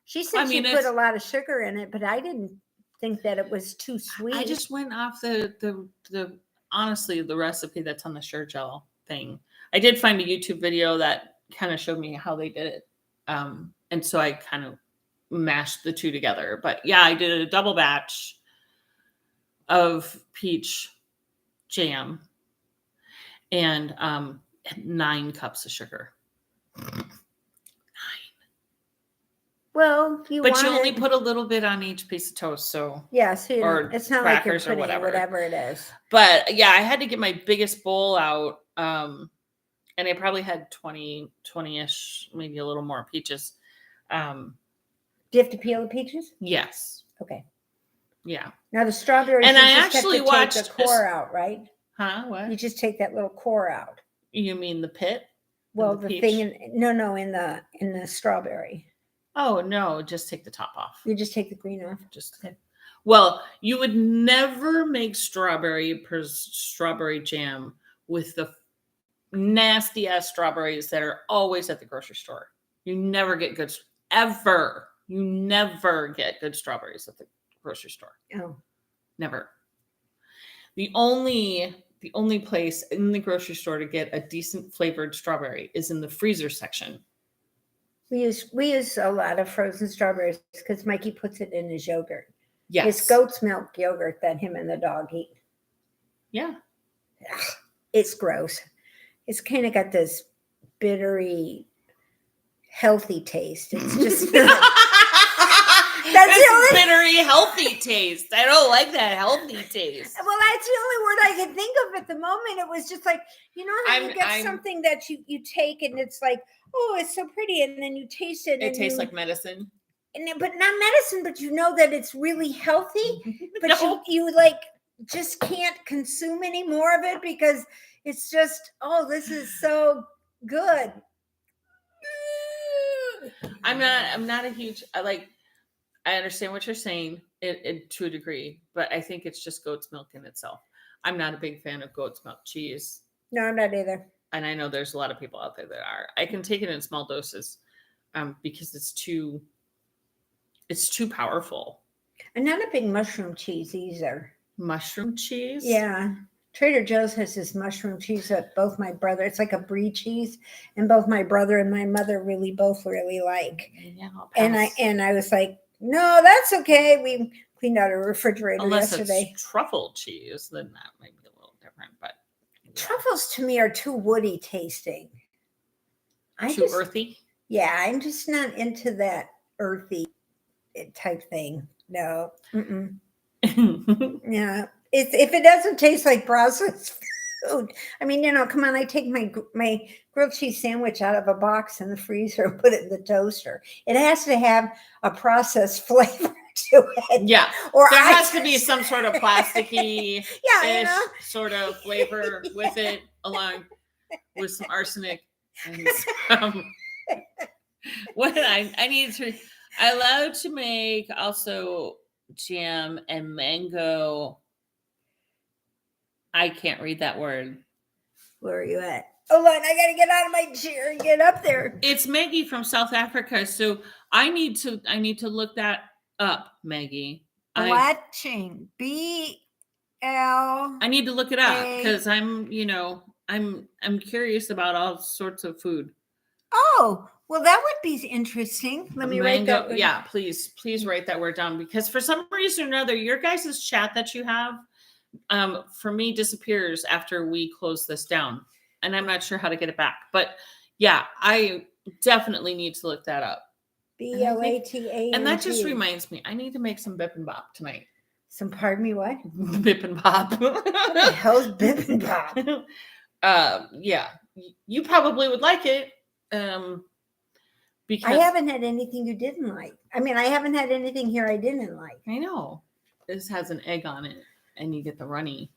she said she put a lot of sugar in it, but I didn't think that it was too sweet. I just went off the honestly the recipe that's on the Sure-Gel thing. I did find a YouTube video that kind of showed me how they did it. And so I kind of mashed the two together. But yeah, I did a double batch of peach jam and 9 cups of sugar. 9. Well, you only put a little bit on each piece of toast, so or it's not like you're putting whatever it is. But yeah, I had to get my biggest bowl out. And I probably had 20-ish, maybe a little more peaches. Do you have to peel the peaches? Yes. Okay. Yeah. Now the strawberries, and I actually watched the core out, right? Huh? What? You just take that little core out. You mean the pit? Well, the thing in the strawberry. Oh no! Just take the top off. You just take the green off. Well, you would never make strawberry jam with the nasty ass strawberries that are always at the grocery store. You never get good You never get good strawberries at the grocery store. Oh, never. The only place in the grocery store to get a decent flavored strawberry is in the freezer section. We use a lot of frozen strawberries because Mikey puts it in his yogurt. Yes, it's goat's milk yogurt that him and the dog eat. Yeah, it's gross. It's kind of got this bittery, healthy taste. It's just that's the only bittery, healthy taste. I don't like that healthy taste. Well, that's the only word I could think of at the moment. It was just like, you know how you get something that you take and it's like, oh, it's so pretty, and then you taste it. It tastes like medicine. But not medicine, but you know that it's really healthy. But you like just can't consume any more of it because it's just, oh, this is so good. I'm not a huge, I understand what you're saying it to a degree, but I think it's just goat's milk in itself. I'm not a big fan of goat's milk cheese. No, I'm not either. And I know there's a lot of people out there that are. I can take it in small doses because it's too powerful. I'm not a big mushroom cheese either. Mushroom cheese? Yeah. Trader Joe's has this mushroom cheese that both my brother, it's like a brie cheese, and both my brother and my mother both really like. Yeah, and I was like, no, that's okay. We cleaned out a refrigerator yesterday. It's truffle cheese, then that might be a little different. But yeah. Truffles to me are too woody tasting. Too earthy? Yeah, I'm just not into that earthy type thing. No. Yeah. If it doesn't taste like processed food, I mean, come on, I take my grilled cheese sandwich out of a box in the freezer and put it in the toaster. It has to have a processed flavor to it. Yeah. Or there has to be some sort of plasticky sort of flavor with it, along with some arsenic and some I love to make also jam and mango. I can't read that word. Where are you at? Hold on, I gotta get out of my chair and get up there. It's Maggie from South Africa, so I need to look that up, Maggie. Blatching. I need to look it up because I'm curious about all sorts of food. Oh, well, that would be interesting. Let me write that. Yeah, please write that word down, because for some reason or another, your guys' chat that you have, for me, disappears after we close this down, and I'm not sure how to get it back. But yeah, I definitely need to look that up. BLATANG. And that just reminds me, I need to make some bibimbap tonight. Pardon me, what? Bibimbap. What the hell's bibimbap? Yeah, you probably would like it. Because I haven't had anything you didn't like. I mean, I haven't had anything here I didn't like. I know. This has an egg on it, and you get the runniness.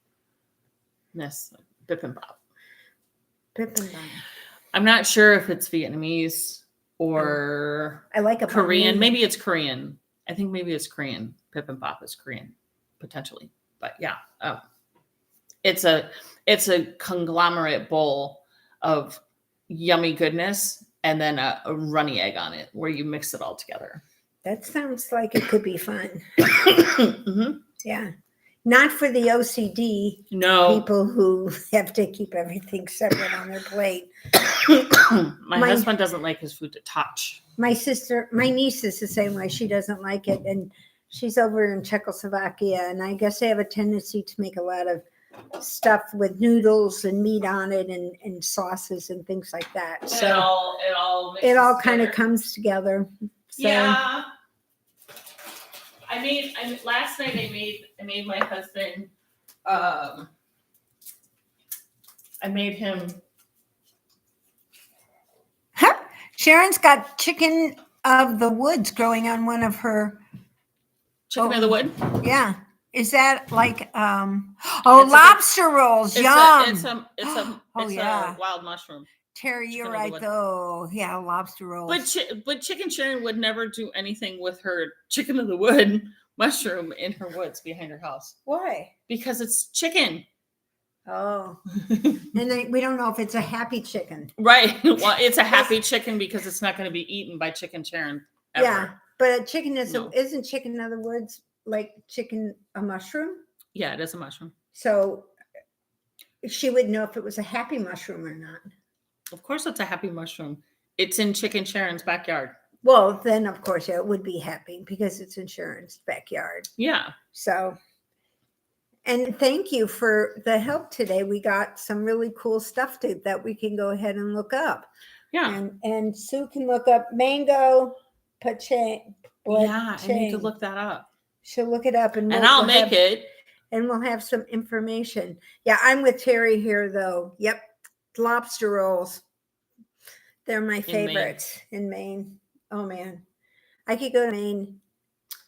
Bibimbap. I'm not sure if it's Vietnamese or I like a Korean. Maybe it's Korean. I think maybe it's Korean. Bibimbap is Korean, potentially. But yeah, it's a conglomerate bowl of yummy goodness, and then a runny egg on it, where you mix it all together. That sounds like it could be fun. Mm-hmm. Yeah. Not for the OCD people who have to keep everything separate on their plate. My husband doesn't like his food to touch. My niece is the same way. She doesn't like it. And she's over in Czechoslovakia. And I guess they have a tendency to make a lot of stuff with noodles and meat on it and sauces and things like that. So it all kind of comes together. So. Yeah. I made last night. I made my husband. I made him. Sharon's got chicken of the woods growing on one of her. Chicken of the wood. Yeah. Is that like lobster rolls? Yum. It's a wild mushroom. Terry, you're right though. Yeah, lobster rolls. But Chicken Sharon would never do anything with her chicken of the wood mushroom in her woods behind her house. Why? Because it's chicken. Oh. And we don't know if it's a happy chicken. Right. Well, it's a happy chicken because it's not going to be eaten by Chicken Sharon ever. Yeah, but a chicken isn't chicken of the woods like a mushroom? Yeah, it is a mushroom. So she would know if it was a happy mushroom or not. Of course it's a happy mushroom. It's in Chicken Sharon's backyard. Well, then, of course, it would be happy because it's in Sharon's backyard. Yeah. So, and thank you for the help today. We got some really cool stuff that we can go ahead and look up. Yeah. And Sue can look up mango pachang. Yeah, I need to look that up. She'll look it up and I'll make it. And we'll have some information. Yeah, I'm with Terry here, though. Yep. Lobster rolls. They're my favorites in Maine. Oh, man. I could go to Maine.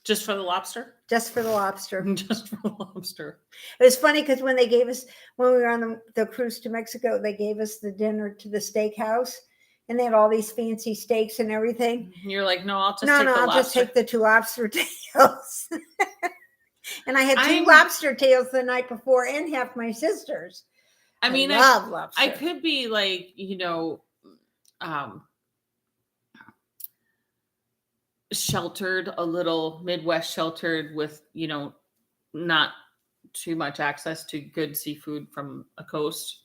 Just for the lobster? Just for the lobster. Just for the lobster. It was funny because when we were on the cruise to Mexico, they gave us the dinner to the steakhouse. And they had all these fancy steaks and everything. You're like, no, I'll just take the 2 lobster tails. And I had 2 lobster tails the night before and half my sister's. I mean, I love lobster. I could be like, sheltered, a little Midwest sheltered with, not too much access to good seafood from a coast.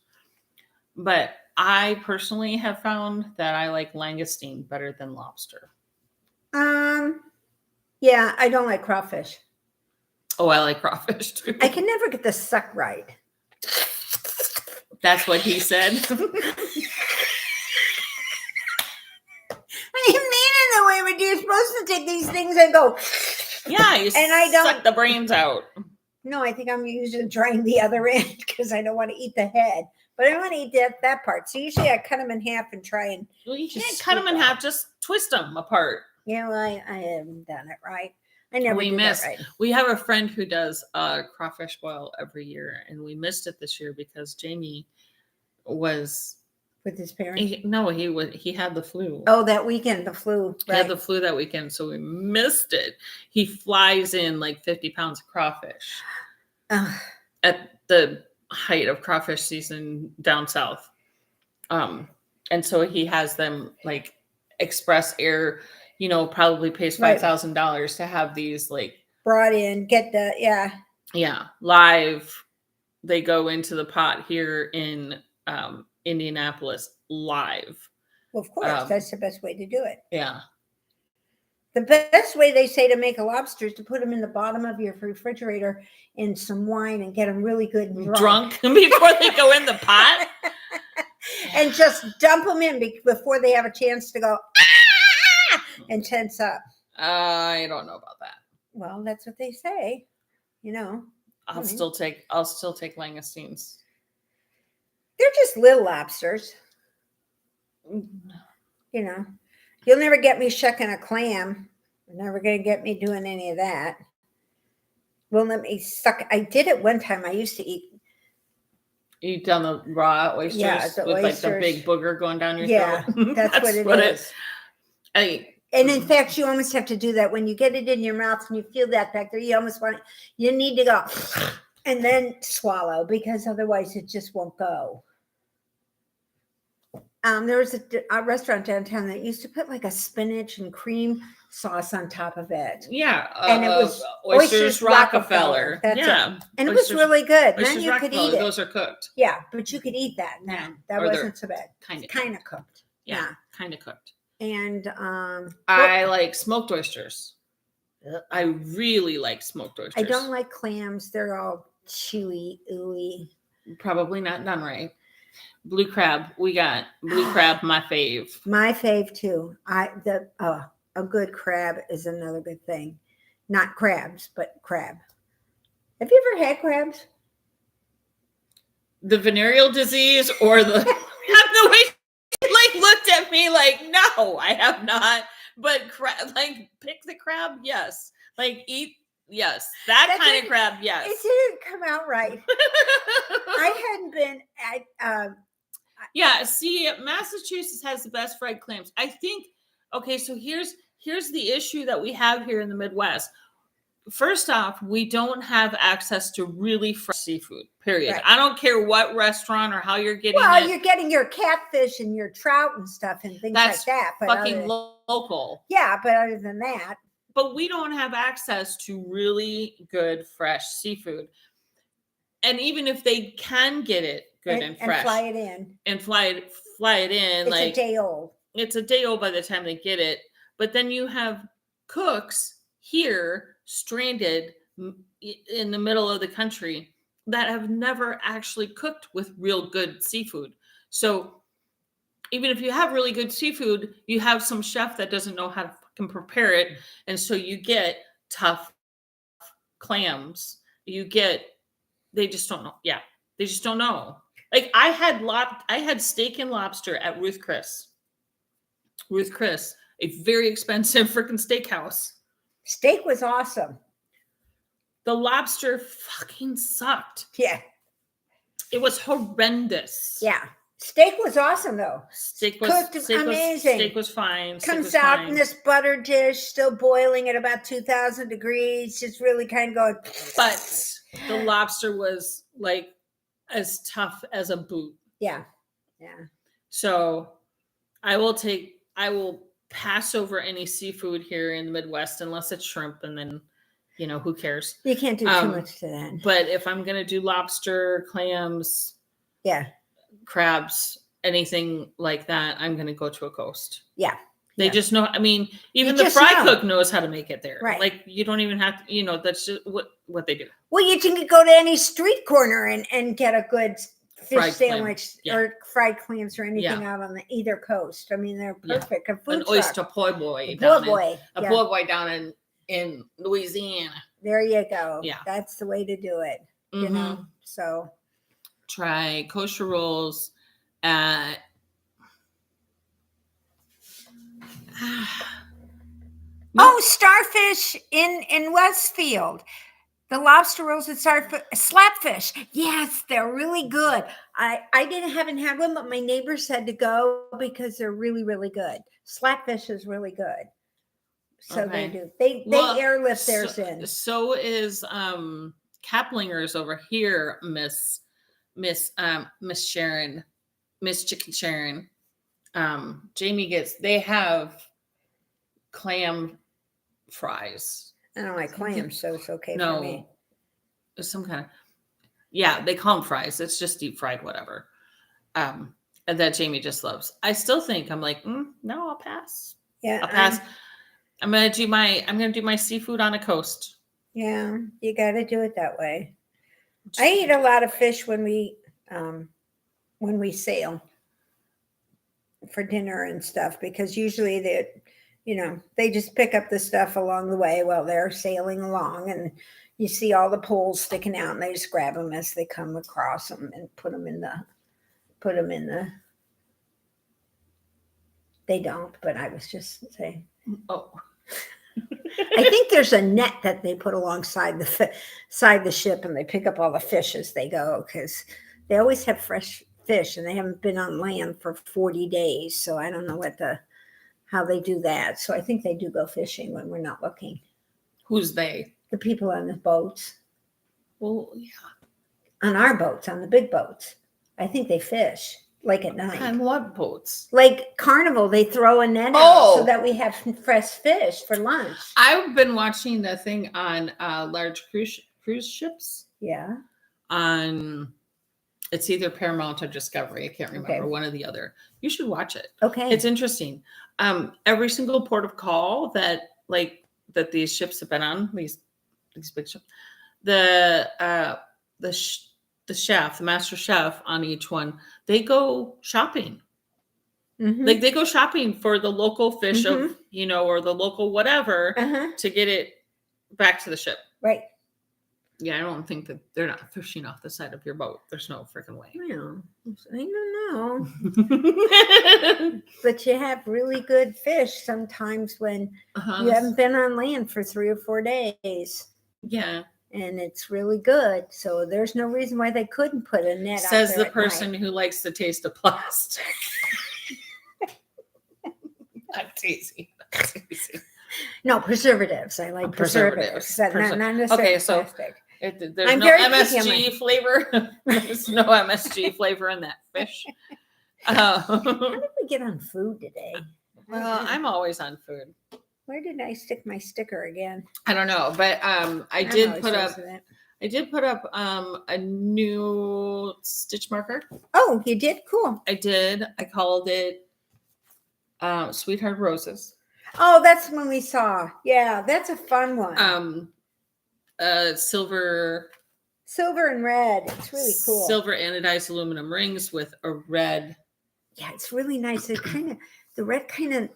But I personally have found that I like langoustine better than lobster. Yeah, I don't like crawfish. Oh, I like crawfish too. I can never get the suck right. That's what he said. I didn't mean it that way, but you're supposed to take these things and go. Yeah, I don't suck the brains out. No, I think I'm usually trying the other end because I don't want to eat the head. But I want to eat that part. So usually I cut them in half and try and. Well, you can't cut them in half. Just twist them apart. Yeah, well, I haven't done it right. I never do that right. We have a friend who does crawfish boil every year, and we missed it this year because Jamie was with his parents. He had the flu. Oh, that weekend, the flu. Right. He had the flu that weekend, so we missed it. He flies in like 50 pounds of crawfish at the height of crawfish season down south. And so he has them like express air, probably pays $5,000 to have these like brought in, get the, live they go into the pot here in Indianapolis live. Well, of course, that's the best way to do it. Yeah. The best way they say to make a lobster is to put them in the bottom of your refrigerator in some wine and get them really good and drunk before they go in the pot. And just dump them in before they have a chance to go and tense up. I don't know about that. Well, that's what they say. I'll still take langoustines. They're just little lobsters. You'll never get me shucking a clam. You're never going to get me doing any of that. Won't let me suck. I did it one time. I used to eat. Eat down the raw oysters with like the big booger going down your throat. Yeah, that's what it is. And in fact, you almost have to do that when you get it in your mouth and you feel that back there. You need to go and then swallow, because otherwise it just won't go. There was a restaurant downtown that used to put like a spinach and cream sauce on top of it. Yeah. And it was Oysters Rockefeller. That's yeah. it. And it was really good. Then you could eat it. Those are cooked. Yeah, but you could eat that. No, that wasn't so bad. Kind of cooked. Yeah, kind of cooked. And I like smoked oysters. I really like smoked oysters. I don't like clams. They're all chewy, ooey. Probably not done right. Blue crab. We got blue crab, my fave. My fave too. A good crab is another good thing. Not crabs, but crab. Have you ever had crabs? The venereal disease or the way like looked at me like, no, I have not. But pick the crab, yes. Like eat, yes. That kind of crab, yes. It didn't come out right. I hadn't been at yeah, see, Massachusetts has the best fried clams. I think, okay, so here's the issue that we have here in the Midwest. First off, we don't have access to really fresh seafood, period. Right. I don't care what restaurant or how you're getting it. You're getting your catfish and your trout and stuff and things like that. But fucking local. Yeah, but other than that. But we don't have access to really good fresh seafood. And even if they can get it good and fresh. And fly it in. And fly it in. It's a day old. It's a day old by the time they get it. But then you have cooks here stranded in the middle of the country that have never actually cooked with real good seafood. So even if you have really good seafood, you have some chef that doesn't know how to fucking prepare it. And so you get tough clams. They just don't know. Yeah. They just don't know. Like I had steak and lobster at Ruth Chris, a very expensive freaking steakhouse. Steak was awesome. The lobster fucking sucked. Yeah. It was horrendous. Yeah. Steak was awesome though. Steak was cooked amazing. Steak was fine. Comes out in this butter dish, still boiling at about 2,000 degrees, just really kind of going. But the lobster was like as tough as a boot. Yeah. Yeah. So I will pass over any seafood here in the Midwest unless it's shrimp, and then who cares? You can't do too much to that. But if I'm gonna do lobster, clams, crabs, anything like that, I'm gonna go to a coast. Yeah. They just know. I mean, even the fry cook knows how to make it there. Right. Like you don't even have to. That's just what they do. Well, you can go to any street corner and get a good fish fried sandwich or fried clams or anything out on either coast. I mean, they're perfect. Yeah. An oyster po' boy. A po' boy down in Louisiana. There you go. Yeah. That's the way to do it. Mm-hmm. So try kosher rolls at starfish in Westfield. The lobster rolls at Slapfish. Yes, they're really good. I haven't had one, but my neighbor said to go because they're really, really good. Slapfish is really good. So they do. They airlift theirs in. So is Kaplinger's over here, Miss Sharon, Miss Chicken Sharon. Jamie they have clam fries. I don't like clams, so it's okay for me. Some kind of Yeah, they call them fries. It's just deep fried, whatever. And that Jamie just loves. I still think I'm like, no, I'll pass. Yeah, I'll pass. I'm gonna do my seafood on a coast. Yeah, you got to do it that way. I eat a lot of fish when we sail for dinner and stuff, because usually they just pick up the stuff along the way while they're sailing along, and you see all the poles sticking out, and they just grab them as they come across them and put them in the. They don't, but I was just saying. Oh. I think there's a net that they put alongside the ship, and they pick up all the fish as they go, because they always have fresh fish, and they haven't been on land for 40 days. So I don't know how they do that. So I think they do go fishing when we're not looking. Who's they? The people on the boats. Well, yeah. On our boats, on the big boats, I think they fish. Like at night. On what boats? Like Carnival, they throw a net out so that we have fresh fish for lunch. I've been watching the thing on large cruise ships. Yeah. It's either Paramount or Discovery. I can't remember, one or the other. You should watch it. Okay. It's interesting. Every single port of call that these ships have been on, these big ships, the chef, the master chef on each one, they go shopping. Mm-hmm. Like they go shopping for the local fish of, or the local whatever to get it back to the ship. Right. Yeah, I don't think that they're not fishing off the side of your boat. There's no freaking way. Well, I don't know. But you have really good fish sometimes when you haven't been on land for 3 or 4 days. Yeah. And it's really good. So there's no reason why they couldn't put a net out there. Says the person who likes the taste of plastic. I'm teasing. No, preservatives. I like preservatives. Not necessarily plastic. There's no MSG flavor. There's no MSG flavor in that fish. How did we get on food today? Well, I'm always on food. Where did I stick my sticker again? I don't know, but I did put up a new stitch marker. Oh, you did? Cool. I did. I called it Sweetheart Roses. Oh, that's when we saw. Yeah, that's a fun one. Silver and red. It's really cool. Silver anodized aluminum rings with a red. Yeah, it's really nice. The red kind of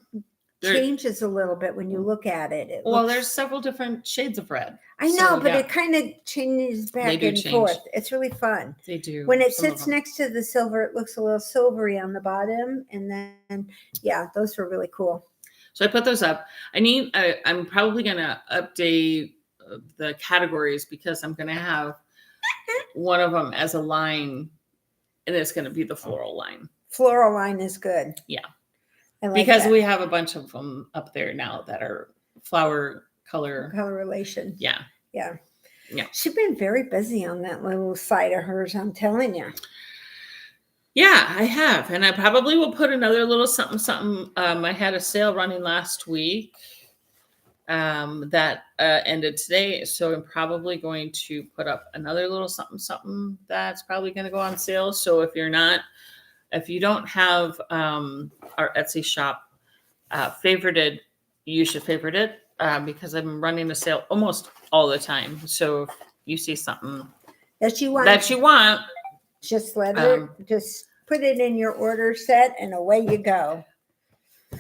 changes a little bit when you look at it. There's several different shades of red. I know, but it kind of changes back and forth. It's really fun. They do. When it sits next to the silver, it looks a little silvery on the bottom. And then, those were really cool. So I put those up. I'm probably going to update the categories, because I'm going to have one of them as a line, and it's going to be the floral line. Floral line is good. Yeah. Because we have a bunch of them up there now that are flower color relation. Yeah. She's been very busy on that little side of hers, I'm telling you. Yeah, I have, and I probably will put another little something. I had a sale running last week that ended today, so I'm probably going to put up another little something that's probably going to go on sale. So if you don't have our Etsy shop favorited, you should favorite it, because I'm running a sale almost all the time. So if you see something that you want, just just put it in your order set, and away you go.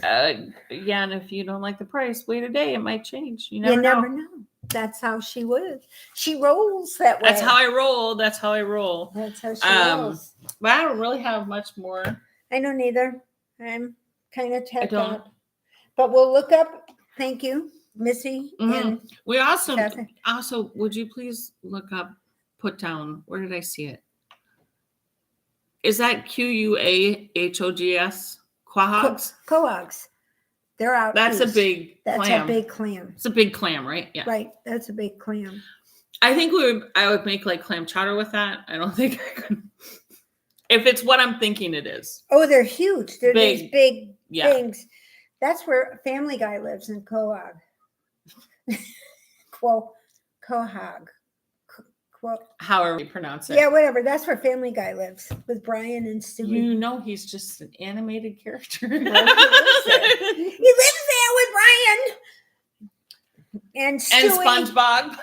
And if you don't like the price, wait a day. It might change. You never know. That's how she would. She rolls that way. That's how I roll. That's how she rolls. But I don't really have much more. I don't either. I'm kind of tapped out. But we'll look up. Thank you, Missy. And we also, would you please look up, put down, where did I see it? Is that Quahogs? Quahogs? Quahogs. They're out. That's a big clam. That's a big clam. It's a big clam, right? Yeah. Right. That's a big clam. I think I would make like clam chowder with that. I don't think I could. If it's what I'm thinking it is. Oh, they're huge. They're these big things. That's where Family Guy lives, in Quahog. Quahog. however you pronounce it. Yeah, whatever. That's where Family Guy lives with Brian and Stewie. You know, he's just an animated character. He lives there with Brian and Stewie. And SpongeBob.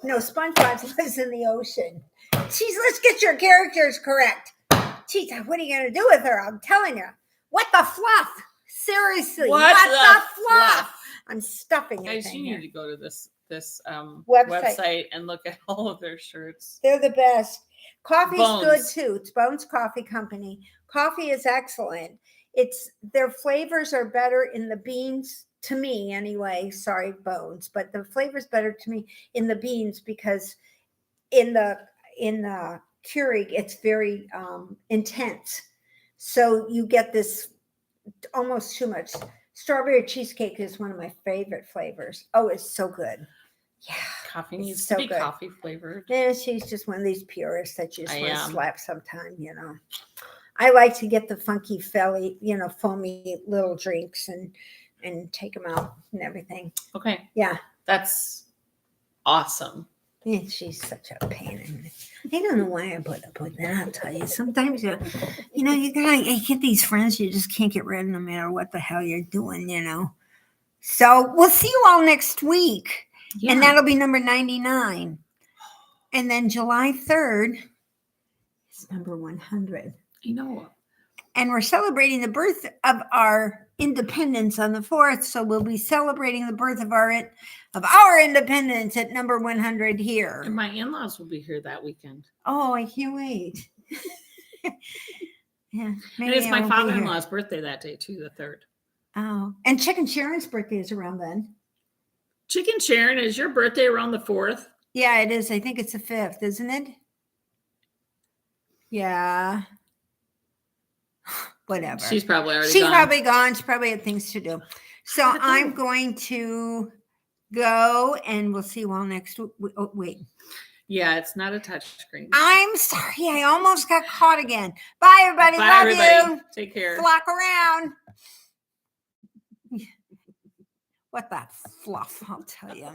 No, SpongeBob lives in the ocean. Jeez, let's get your characters correct. Jeez, what are you going to do with her? I'm telling you. What the fluff? Seriously. What the fluff? I'm stuffing it. Guys, you need to go to this website and look at all of their shirts. They're the best. Coffee's good too. It's Bones Coffee Company. Coffee is excellent. Their flavors are better in the beans, to me anyway. Sorry, Bones, but the flavor's better to me in the beans because in the Keurig it's very intense. So you get this almost too much. Strawberry cheesecake is one of my favorite flavors. Oh, it's so good. Yeah. Coffee needs to be coffee flavored. Yeah, she's just one of these purists that you just want to slap sometime, you know. I like to get the funky foamy little drinks and take them out and everything. Okay. Yeah. That's awesome. Yeah, she's such a pain in it. I don't know why I put up with that. I'll tell you. Sometimes you get these friends you just can't get rid of no matter what the hell you're doing, you know. So we'll see you all next week. Yeah. And that'll be number 99. And then July 3rd is number 100. You know. And we're celebrating the birth of our independence on the 4th. So we'll be celebrating the birth of our independence at number 100 here. And my in-laws will be here that weekend. Oh, I can't wait. Yeah. And it's my father-in-law's birthday that day too, the 3rd. Oh, and Chicken Sharon's birthday is around then. Chicken Sharon, is your birthday around the 4th? Yeah, it is. I think it's the 5th, isn't it? Yeah. Whatever. She's probably already gone. She's probably gone. She probably had things to do. So I'm going to go and we'll see you all next week. Oh, wait. Yeah, it's not a touch screen. I'm sorry. I almost got caught again. Bye, everybody. Bye, Love everybody. you. Take care. Flock around. What the fluff, I'll tell you.